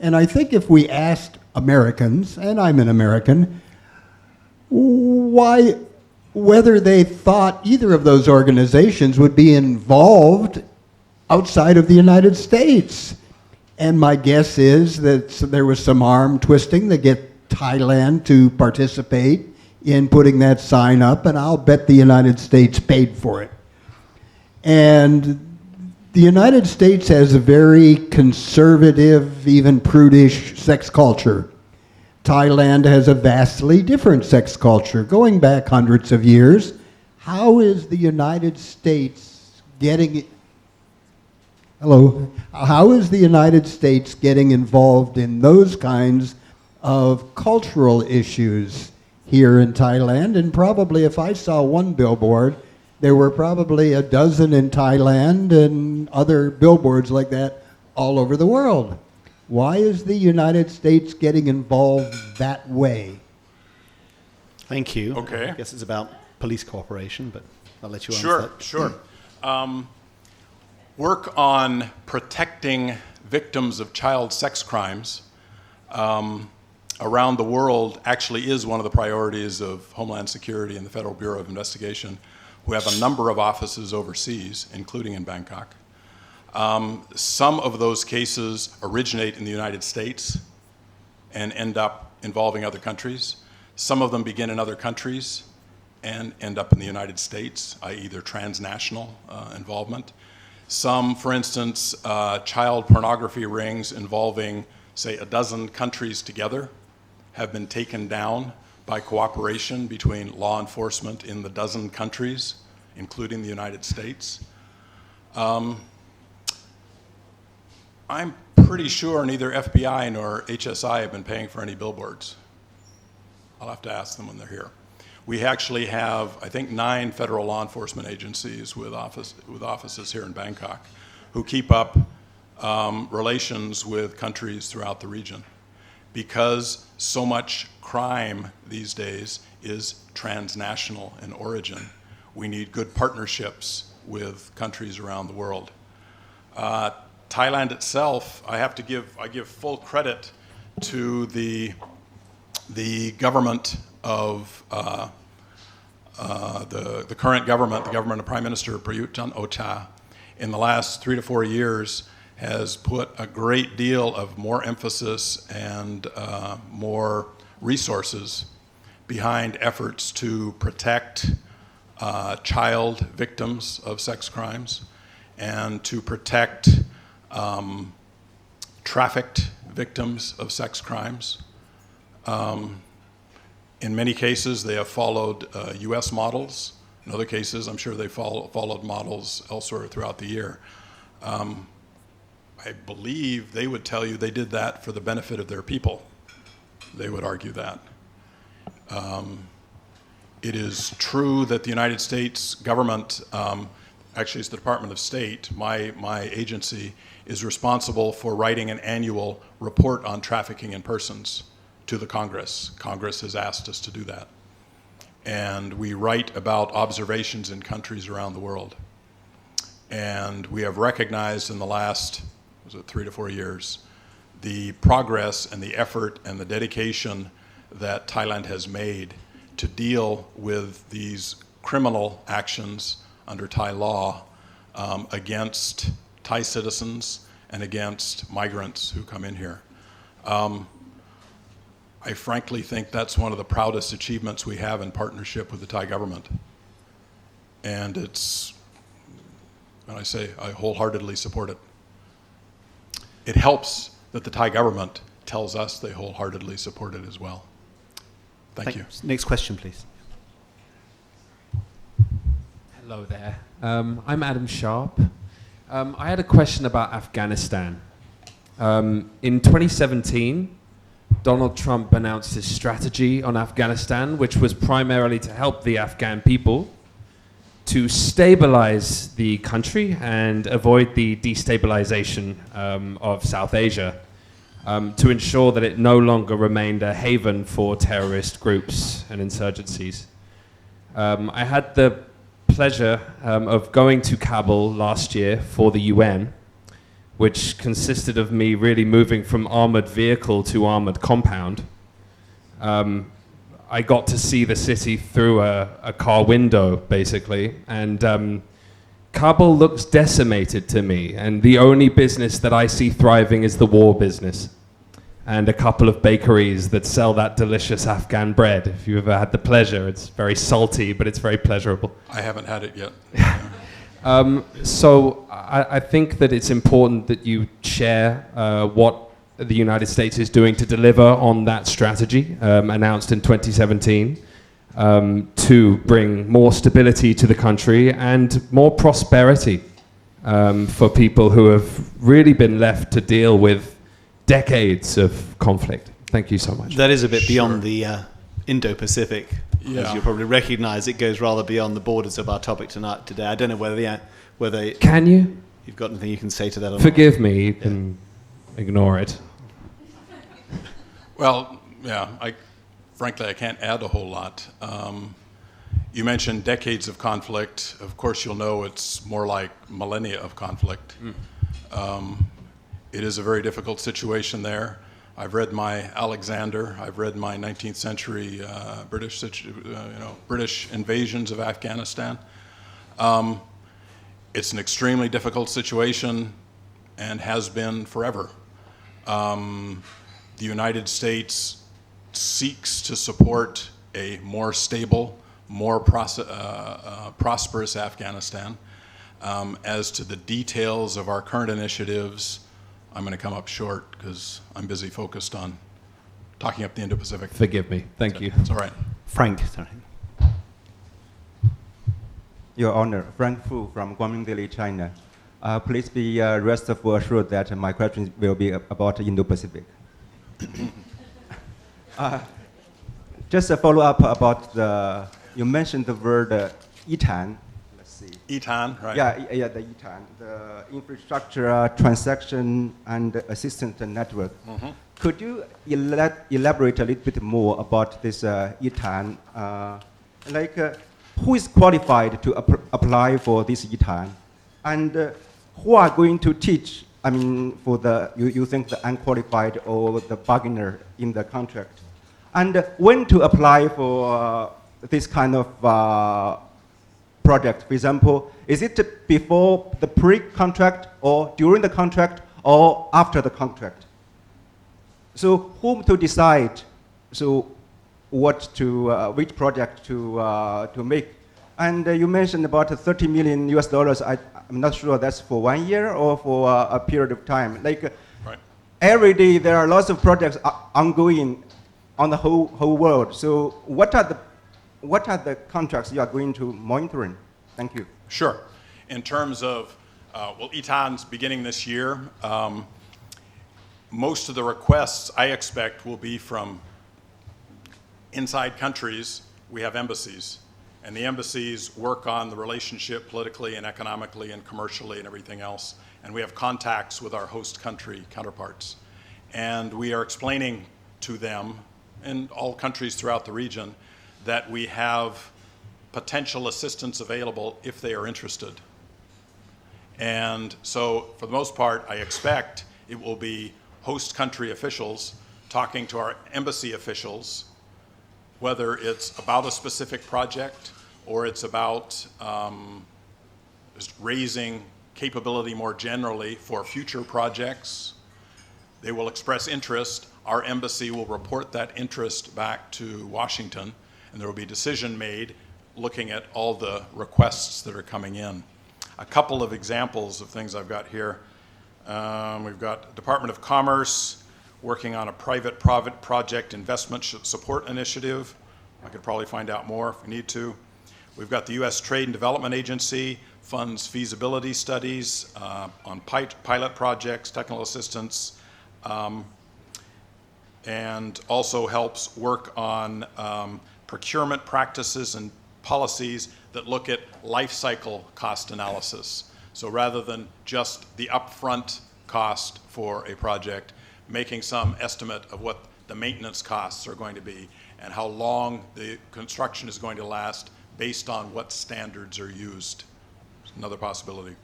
[SPEAKER 7] And I think if we asked Americans, and I'm an American, whether they thought either of those organizations would be involved outside of the United States. And my guess is that there was some arm twisting to get Thailand to participate in putting that sign up, and I'll bet the United States paid for it. And the United States has a very conservative, even prudish sex culture. Thailand has a vastly different sex culture, going back hundreds of years. How is the United States getting... Hello? How is the United States getting involved in those kinds of cultural issues here in Thailand? And probably if I saw one billboard, there were probably a dozen in Thailand and other billboards like that all over the world. Why is the United States getting involved that way?
[SPEAKER 1] Thank you.
[SPEAKER 2] Okay.
[SPEAKER 1] I guess it's about police cooperation, but I'll let you answer that.
[SPEAKER 2] Sure. Work on protecting victims of child sex crimes around the world actually is one of the priorities of Homeland Security and the Federal Bureau of Investigation, who have a number of offices overseas, including in Bangkok. Some of those cases originate in the United States and end up involving other countries. Some of them begin in other countries and end up in the United States, i.e. their transnational involvement. Some, for instance, child pornography rings involving, say, a dozen countries together have been taken down by cooperation between law enforcement in the dozen countries, including the United States. I'm pretty sure neither FBI nor HSI have been paying for any billboards. I'll have to ask them when they're here. We actually have, I think, 9 federal law enforcement agencies with offices here in Bangkok who keep up relations with countries throughout the region. Because so much crime these days is transnational in origin, we need good partnerships with countries around the world. Thailand itself, I give full credit to the government of the current government, the government of Prime Minister Prayut Chan-o-cha, in the last 3 to 4 years has put a great deal of more emphasis and more resources behind efforts to protect child victims of sex crimes and to protect trafficked victims of sex crimes. In many cases, they have followed US models. In other cases, I'm sure they followed models elsewhere throughout the year. I believe they would tell you they did that for the benefit of their people. They would argue that. It is true that the United States government, actually it's the Department of State, my agency, is responsible for writing an annual report on trafficking in persons to the Congress. Congress has asked us to do that. And we write about observations in countries around the world. And we have recognized in the last 3 to 4 years, the progress and the effort and the dedication that Thailand has made to deal with these criminal actions under Thai law against Thai citizens and against migrants who come in here. I frankly think that's one of the proudest achievements we have in partnership with the Thai government. And it's, when I say I wholeheartedly support it, it helps that the Thai government tells us they wholeheartedly support it as well. Thank you.
[SPEAKER 1] Next question, please.
[SPEAKER 8] Hello there. I'm Adam Sharp. I had a question about Afghanistan. In 2017, Donald Trump announced his strategy on Afghanistan, which was primarily to help the Afghan people to stabilize the country and avoid the destabilization of South Asia, to ensure that it no longer remained a haven for terrorist groups and insurgencies. I had the pleasure of going to Kabul last year for the UN, which consisted of me really moving from armored vehicle to armored compound. I got to see the city through a car window, basically, and Kabul looks decimated to me, and the only business that I see thriving is the war business, and a couple of bakeries that sell that delicious Afghan bread. If you've ever had the pleasure, it's very salty, but it's very pleasurable.
[SPEAKER 2] I haven't had it yet.
[SPEAKER 8] So I think that it's important that you share what the United States is doing to deliver on that strategy announced in 2017 to bring more stability to the country and more prosperity for people who have really been left to deal with decades of conflict. Thank you so much.
[SPEAKER 1] That is a bit beyond the Indo-Pacific.
[SPEAKER 2] Yeah.
[SPEAKER 1] As you probably recognize, it goes rather beyond the borders of our topic tonight today. I don't know whether
[SPEAKER 8] Can you?
[SPEAKER 1] you've got anything you can say to that or not.
[SPEAKER 8] Forgive me, you can ignore it.
[SPEAKER 2] Well, yeah, frankly, I can't add a whole lot. You mentioned decades of conflict. Of course, you'll know it's more like millennia of conflict. It is a very difficult situation there. I've read my Alexander. I've read my 19th century British invasions of Afghanistan. It's an extremely difficult situation and has been forever. The United States seeks to support a more stable, more prosperous Afghanistan. As to the details of our current initiatives, I'm going to come up short because I'm busy focused on talking up the Indo-Pacific.
[SPEAKER 8] Forgive me. Thank you.
[SPEAKER 2] It's all right.
[SPEAKER 1] Frank, sorry.
[SPEAKER 9] Your Honor, Frank Fu from Guangming Daily, China. Please be rest assured that my question will be about Indo-Pacific. Just a follow-up about you mentioned the word ETAN. Let's see.
[SPEAKER 2] ETAN, right?
[SPEAKER 9] Yeah, the ETAN, the Infrastructure Transaction and Assistance Network.
[SPEAKER 2] Mm-hmm.
[SPEAKER 9] Could you elaborate a little bit more about this ETAN? Who is qualified to apply for this ETAN? And who are going to teach, for you think the unqualified or the bargainer in the contract? And when to apply for this kind of project? For example, is it before the pre-contract or during the contract or after the contract? So whom to decide? So which project to make? And you mentioned about $30 million US. I'm not sure that's for 1 year or for a period of time.
[SPEAKER 2] Right.
[SPEAKER 9] Every day there are lots of projects ongoing on the whole world. So what are the contracts you are going to monitoring? Thank you.
[SPEAKER 2] Sure. In terms of, ETAN's beginning this year. Most of the requests I expect will be from inside countries. We have embassies, and the embassies work on the relationship politically and economically and commercially and everything else. And we have contacts with our host country counterparts. And we are explaining to them, and all countries throughout the region, that we have potential assistance available if they are interested. And so, for the most part, I expect it will be host country officials talking to our embassy officials, whether it's about a specific project or it's about just raising capability more generally for future projects. They will express interest. Our embassy will report that interest back to Washington, and there will be a decision made looking at all the requests that are coming in. A couple of examples of things I've got here. We've got Department of Commerce. working on a private project investment support initiative. I could probably find out more if we need to. We've got the U.S. Trade and Development Agency, funds feasibility studies on pilot projects, technical assistance, and also helps work on procurement practices and policies that look at life cycle cost analysis. So rather than just the upfront cost for a project, making some estimate of what the maintenance costs are going to be and how long the construction is going to last based on what standards are used. Another possibility.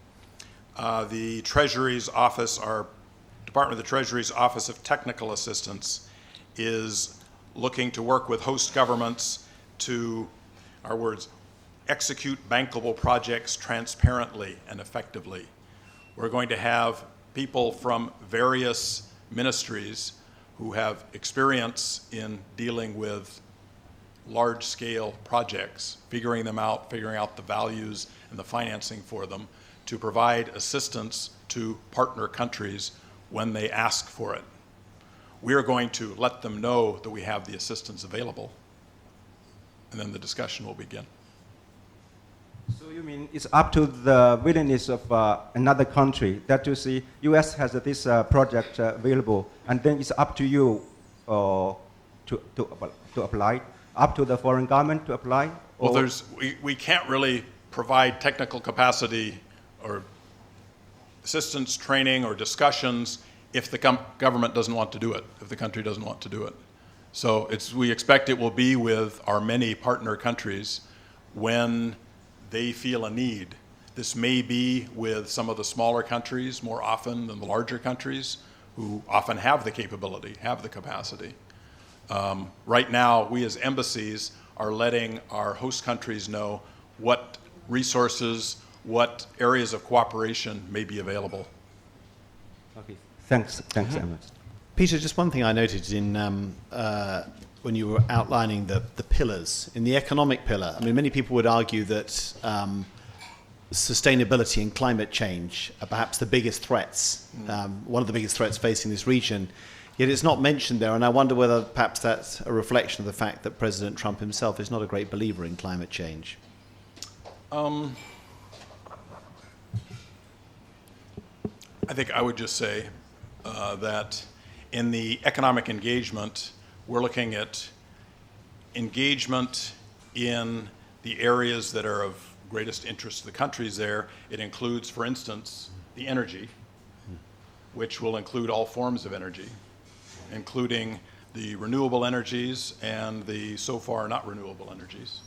[SPEAKER 2] The Treasury's office, our Department of the Treasury's Office of Technical Assistance, is looking to work with host governments to, our words, execute bankable projects transparently and effectively. We're going to have people from various ministries who have experience in dealing with large-scale projects, figuring out the values and the financing for them, to provide assistance to partner countries when they ask for it. We are going to let them know that we have the assistance available, and then the discussion will begin.
[SPEAKER 9] So you mean it's up to the willingness of another country that you see U.S. has this project available, and then it's up to you to apply, up to the foreign government to apply?
[SPEAKER 2] Well, we can't really provide technical capacity or assistance, training, or discussions if the government doesn't want to do it, if the country doesn't want to do it. So we expect it will be with our many partner countries when they feel a need. This may be with some of the smaller countries more often than the larger countries, who often have the capability, have the capacity. Right now, we as embassies are letting our host countries know what resources, what areas of cooperation may be available.
[SPEAKER 9] Okay, thanks, Ernest.
[SPEAKER 1] Peter, just one thing I noted in when you were outlining the pillars. In the economic pillar, I mean, many people would argue that sustainability and climate change are perhaps the biggest threats, one of the biggest threats facing this region, yet it's not mentioned there, and I wonder whether perhaps that's a reflection of the fact that President Trump himself is not a great believer in climate change.
[SPEAKER 2] I think I would just say that in the economic engagement, we're looking at engagement in the areas that are of greatest interest to the countries there. It includes, for instance, the energy, which will include all forms of energy, including the renewable energies and the so far not renewable energies.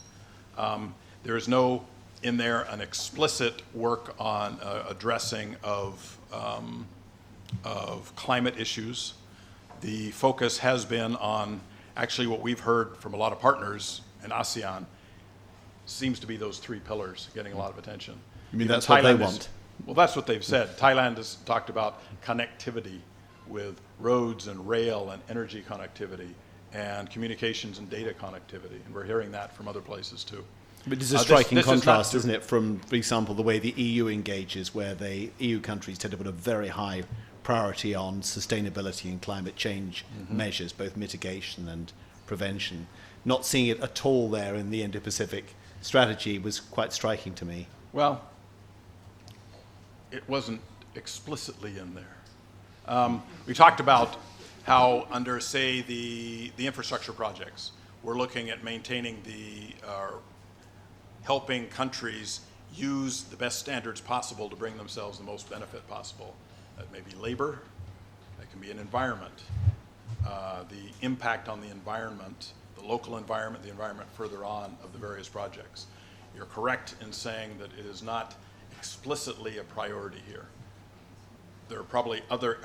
[SPEAKER 2] There is no in there an explicit work on addressing of climate issues. The focus has been on actually what we've heard from a lot of partners in ASEAN seems to be those three pillars getting a lot of attention.
[SPEAKER 1] You mean that's what they want?
[SPEAKER 2] Well, that's what they've said. Thailand has talked about connectivity with roads and rail and energy connectivity and communications and data connectivity, and we're hearing that from other places too.
[SPEAKER 1] But there's a striking contrast, isn't it, from, for example, the way the EU engages, where the EU countries tend to put a very high priority on sustainability and climate change measures, both mitigation and prevention. Not seeing it at all there in the Indo-Pacific strategy was quite striking to me.
[SPEAKER 2] Well, it wasn't explicitly in there. We talked about how under, say, the infrastructure projects, we're looking at maintaining helping countries use the best standards possible to bring themselves the most benefit possible. That may be labor, that can be an environment, the impact on the environment, the local environment, the environment further on of the various projects. You're correct in saying that it is not explicitly a priority here. There are probably other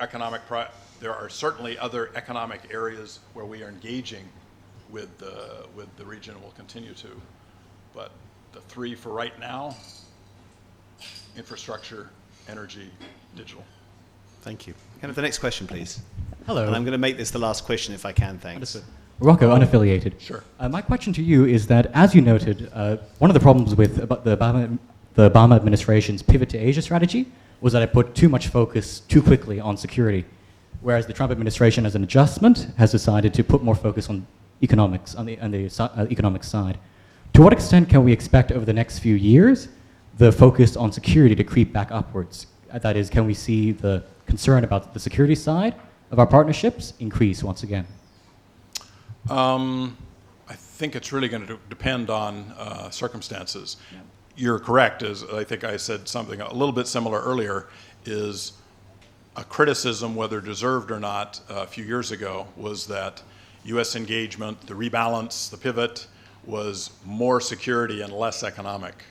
[SPEAKER 2] there are certainly other economic areas where we are engaging with the region and will continue to, but the three for right now: infrastructure, energy, digital.
[SPEAKER 1] Thank you. Can I have the next question, please?
[SPEAKER 10] Hello.
[SPEAKER 1] And I'm going to make this the last question if I can, thanks.
[SPEAKER 10] Rocco, unaffiliated.
[SPEAKER 2] Sure.
[SPEAKER 10] My question to you is that, as you noted, one of the problems with the Obama administration's pivot to Asia strategy was that it put too much focus too quickly on security. whereas the Trump administration, as an adjustment, has decided to put more focus on economics, on the economic side. To what extent can we expect over the next few years the focus on security to creep back upwards? That is, can we see the concern about the security side of our partnerships increase once again?
[SPEAKER 2] I think it's really going to depend on circumstances. Yeah. You're correct, as I think I said something a little bit similar earlier, is a criticism, whether deserved or not, a few years ago, was that U.S. engagement, the rebalance, the pivot, was more security and less economic.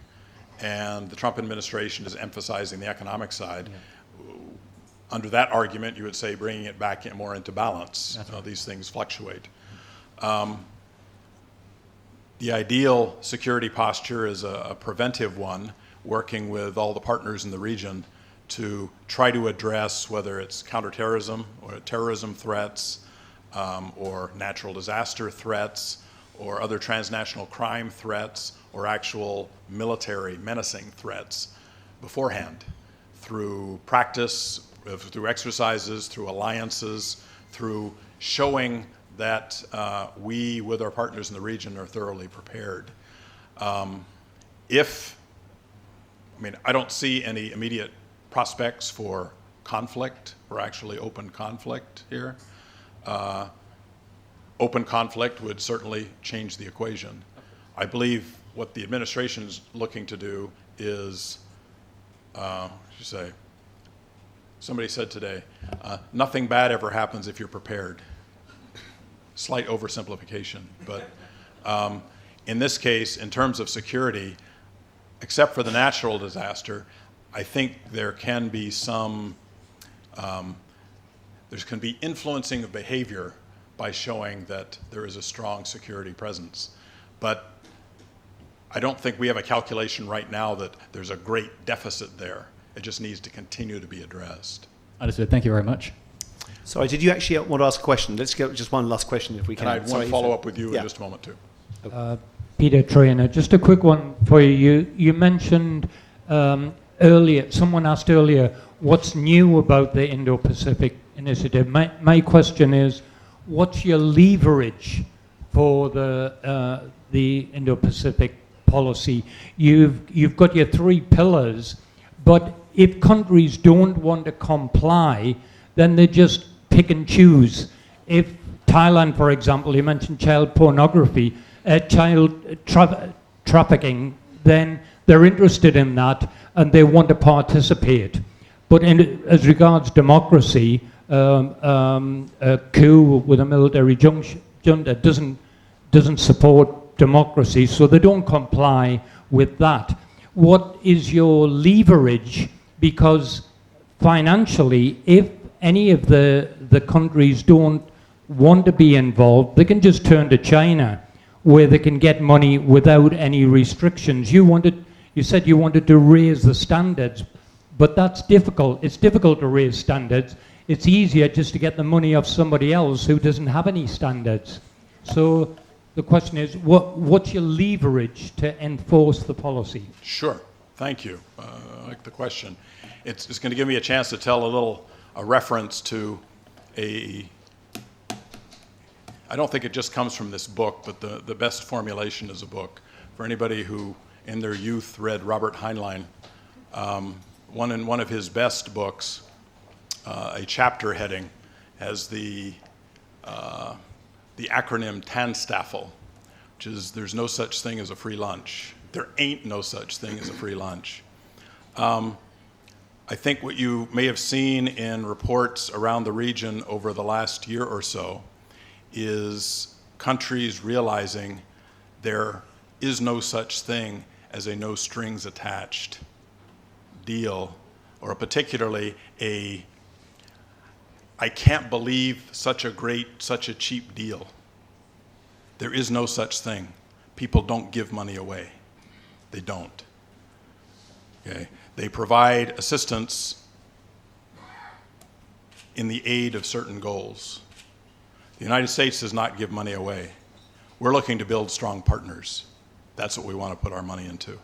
[SPEAKER 2] And the Trump administration is emphasizing the economic side. Yeah. Under that argument, you would say bringing it back more into balance. Right. These things fluctuate. The ideal security posture is a preventive one, working with all the partners in the region to try to address whether it's counterterrorism or terrorism threats, or natural disaster threats, or other transnational crime threats, or actual military menacing threats beforehand, through practice, through exercises, through alliances, through showing that we, with our partners in the region, are thoroughly prepared. I don't see any immediate prospects for conflict, or actually open conflict here. Open conflict would certainly change the equation. I believe what the administration is looking to do is, somebody said today, nothing bad ever happens if you're prepared. Slight oversimplification, but in this case, in terms of security, except for the natural disaster, I think there can be influencing of behavior by showing that there is a strong security presence. But I don't think we have a calculation right now that there's a great deficit there. It just needs to continue to be addressed.
[SPEAKER 10] Understood. Thank you very much.
[SPEAKER 1] Sorry, did you actually want to ask a question? Let's get just one last question if we can.
[SPEAKER 2] And I want to follow up with you in just a moment too.
[SPEAKER 11] Peter Traynor, just a quick one for you. You mentioned earlier, someone asked earlier, what's new about the Indo-Pacific Initiative? My question is, what's your leverage for the Indo-Pacific policy? You've got your 3 pillars, but if countries don't want to comply, then they just pick and choose. If Thailand, for example, you mentioned child pornography, child trafficking, then they're interested in that and they want to participate. But as regards democracy, a coup with a military junta doesn't support democracy, so they don't comply with that. What is your leverage? Because financially, if any of the countries don't want to be involved, they can just turn to China, where they can get money without any restrictions. You said you wanted to raise the standards, but that's difficult. It's difficult to raise standards. It's easier just to get the money off somebody else who doesn't have any standards. So the question is, what's your leverage to enforce the policy?
[SPEAKER 2] Sure. Thank you. I like the question. It's going to give me a chance to tell a reference to I don't think it just comes from this book, but the best formulation is a book. For anybody who in their youth read Robert Heinlein, one of his best books, a chapter heading has the acronym TANSTAFL, which is there's no such thing as a free lunch. There ain't no such thing as a free lunch. I think what you may have seen in reports around the region over the last year or so is countries realizing there is no such thing as a no strings attached deal, or particularly I can't believe such a cheap deal. There is no such thing. People don't give money away. They don't. Okay? They provide assistance in the aid of certain goals. The United States does not give money away. We're looking to build strong partners. That's what we want to put our money into.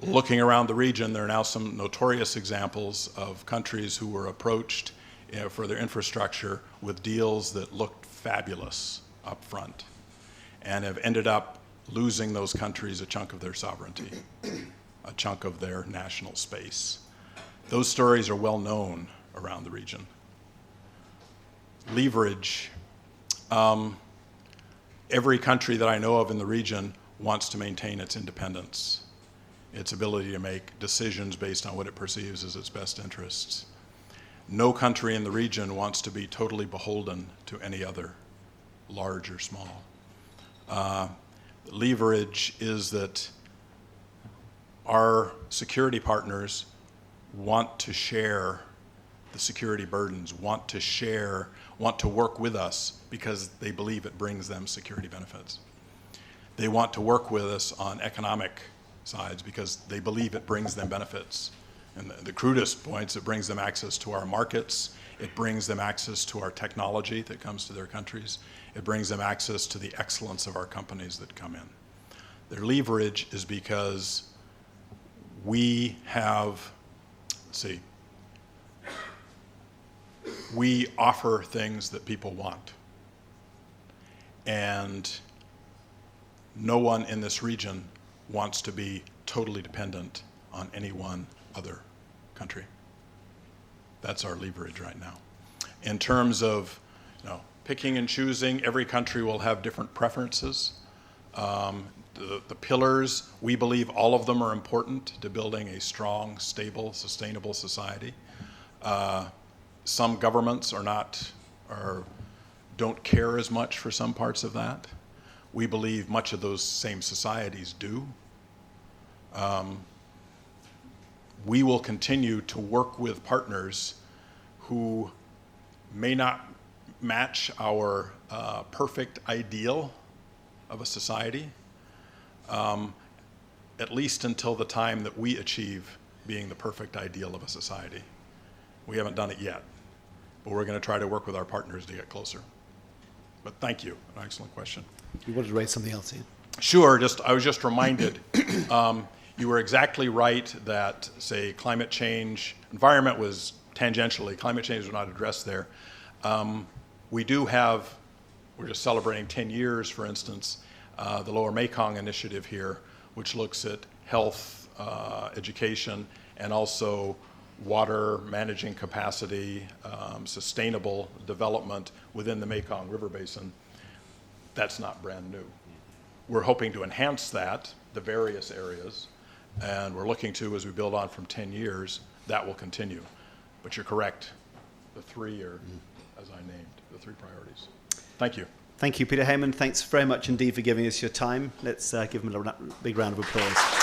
[SPEAKER 2] Looking around the region, there are now some notorious examples of countries who were approached for their infrastructure with deals that looked fabulous up front and have ended up losing those countries a chunk of their sovereignty, a chunk of their national space. Those stories are well known around the region. Leverage. Every country that I know of in the region wants to maintain its independence, its ability to make decisions based on what it perceives as its best interests. No country in the region wants to be totally beholden to any other, large or small. Leverage is that our security partners want to share the security burdens, want to work with us because they believe it brings them security benefits. They want to work with us on economic sides because they believe it brings them benefits. And the crudest points, it brings them access to our markets, it brings them access to our technology that comes to their countries, it brings them access to the excellence of our companies that come in. Their leverage is because we have, we offer things that people want. And no one in this region wants to be totally dependent on any one other country. That's our leverage right now. In terms of picking and choosing, every country will have different preferences. The pillars, we believe all of them are important to building a strong, stable, sustainable society. Some governments don't care as much for some parts of that. We believe much of those same societies do. We will continue to work with partners who may not match our perfect ideal of a society, at least until the time that we achieve being the perfect ideal of a society. We haven't done it yet, but we're going to try to work with our partners to get closer. But thank you, an excellent question.
[SPEAKER 1] You wanted to raise something else, Ian?
[SPEAKER 2] Sure, I was just reminded, you were exactly right that, say, climate change, environment was tangentially, climate change was not addressed there. We do have, we're just celebrating 10 years, for instance, the Lower Mekong Initiative here, which looks at health, education, and also water managing capacity, sustainable development within the Mekong River Basin. That's not brand new. We're hoping to enhance that, the various areas, and we're looking to, as we build on from 10 years, that will continue. But you're correct, the three are, as I named, the three priorities. Thank you.
[SPEAKER 1] Thank you, Peter Haymond. Thanks very much indeed for giving us your time. Let's give him a big round of applause.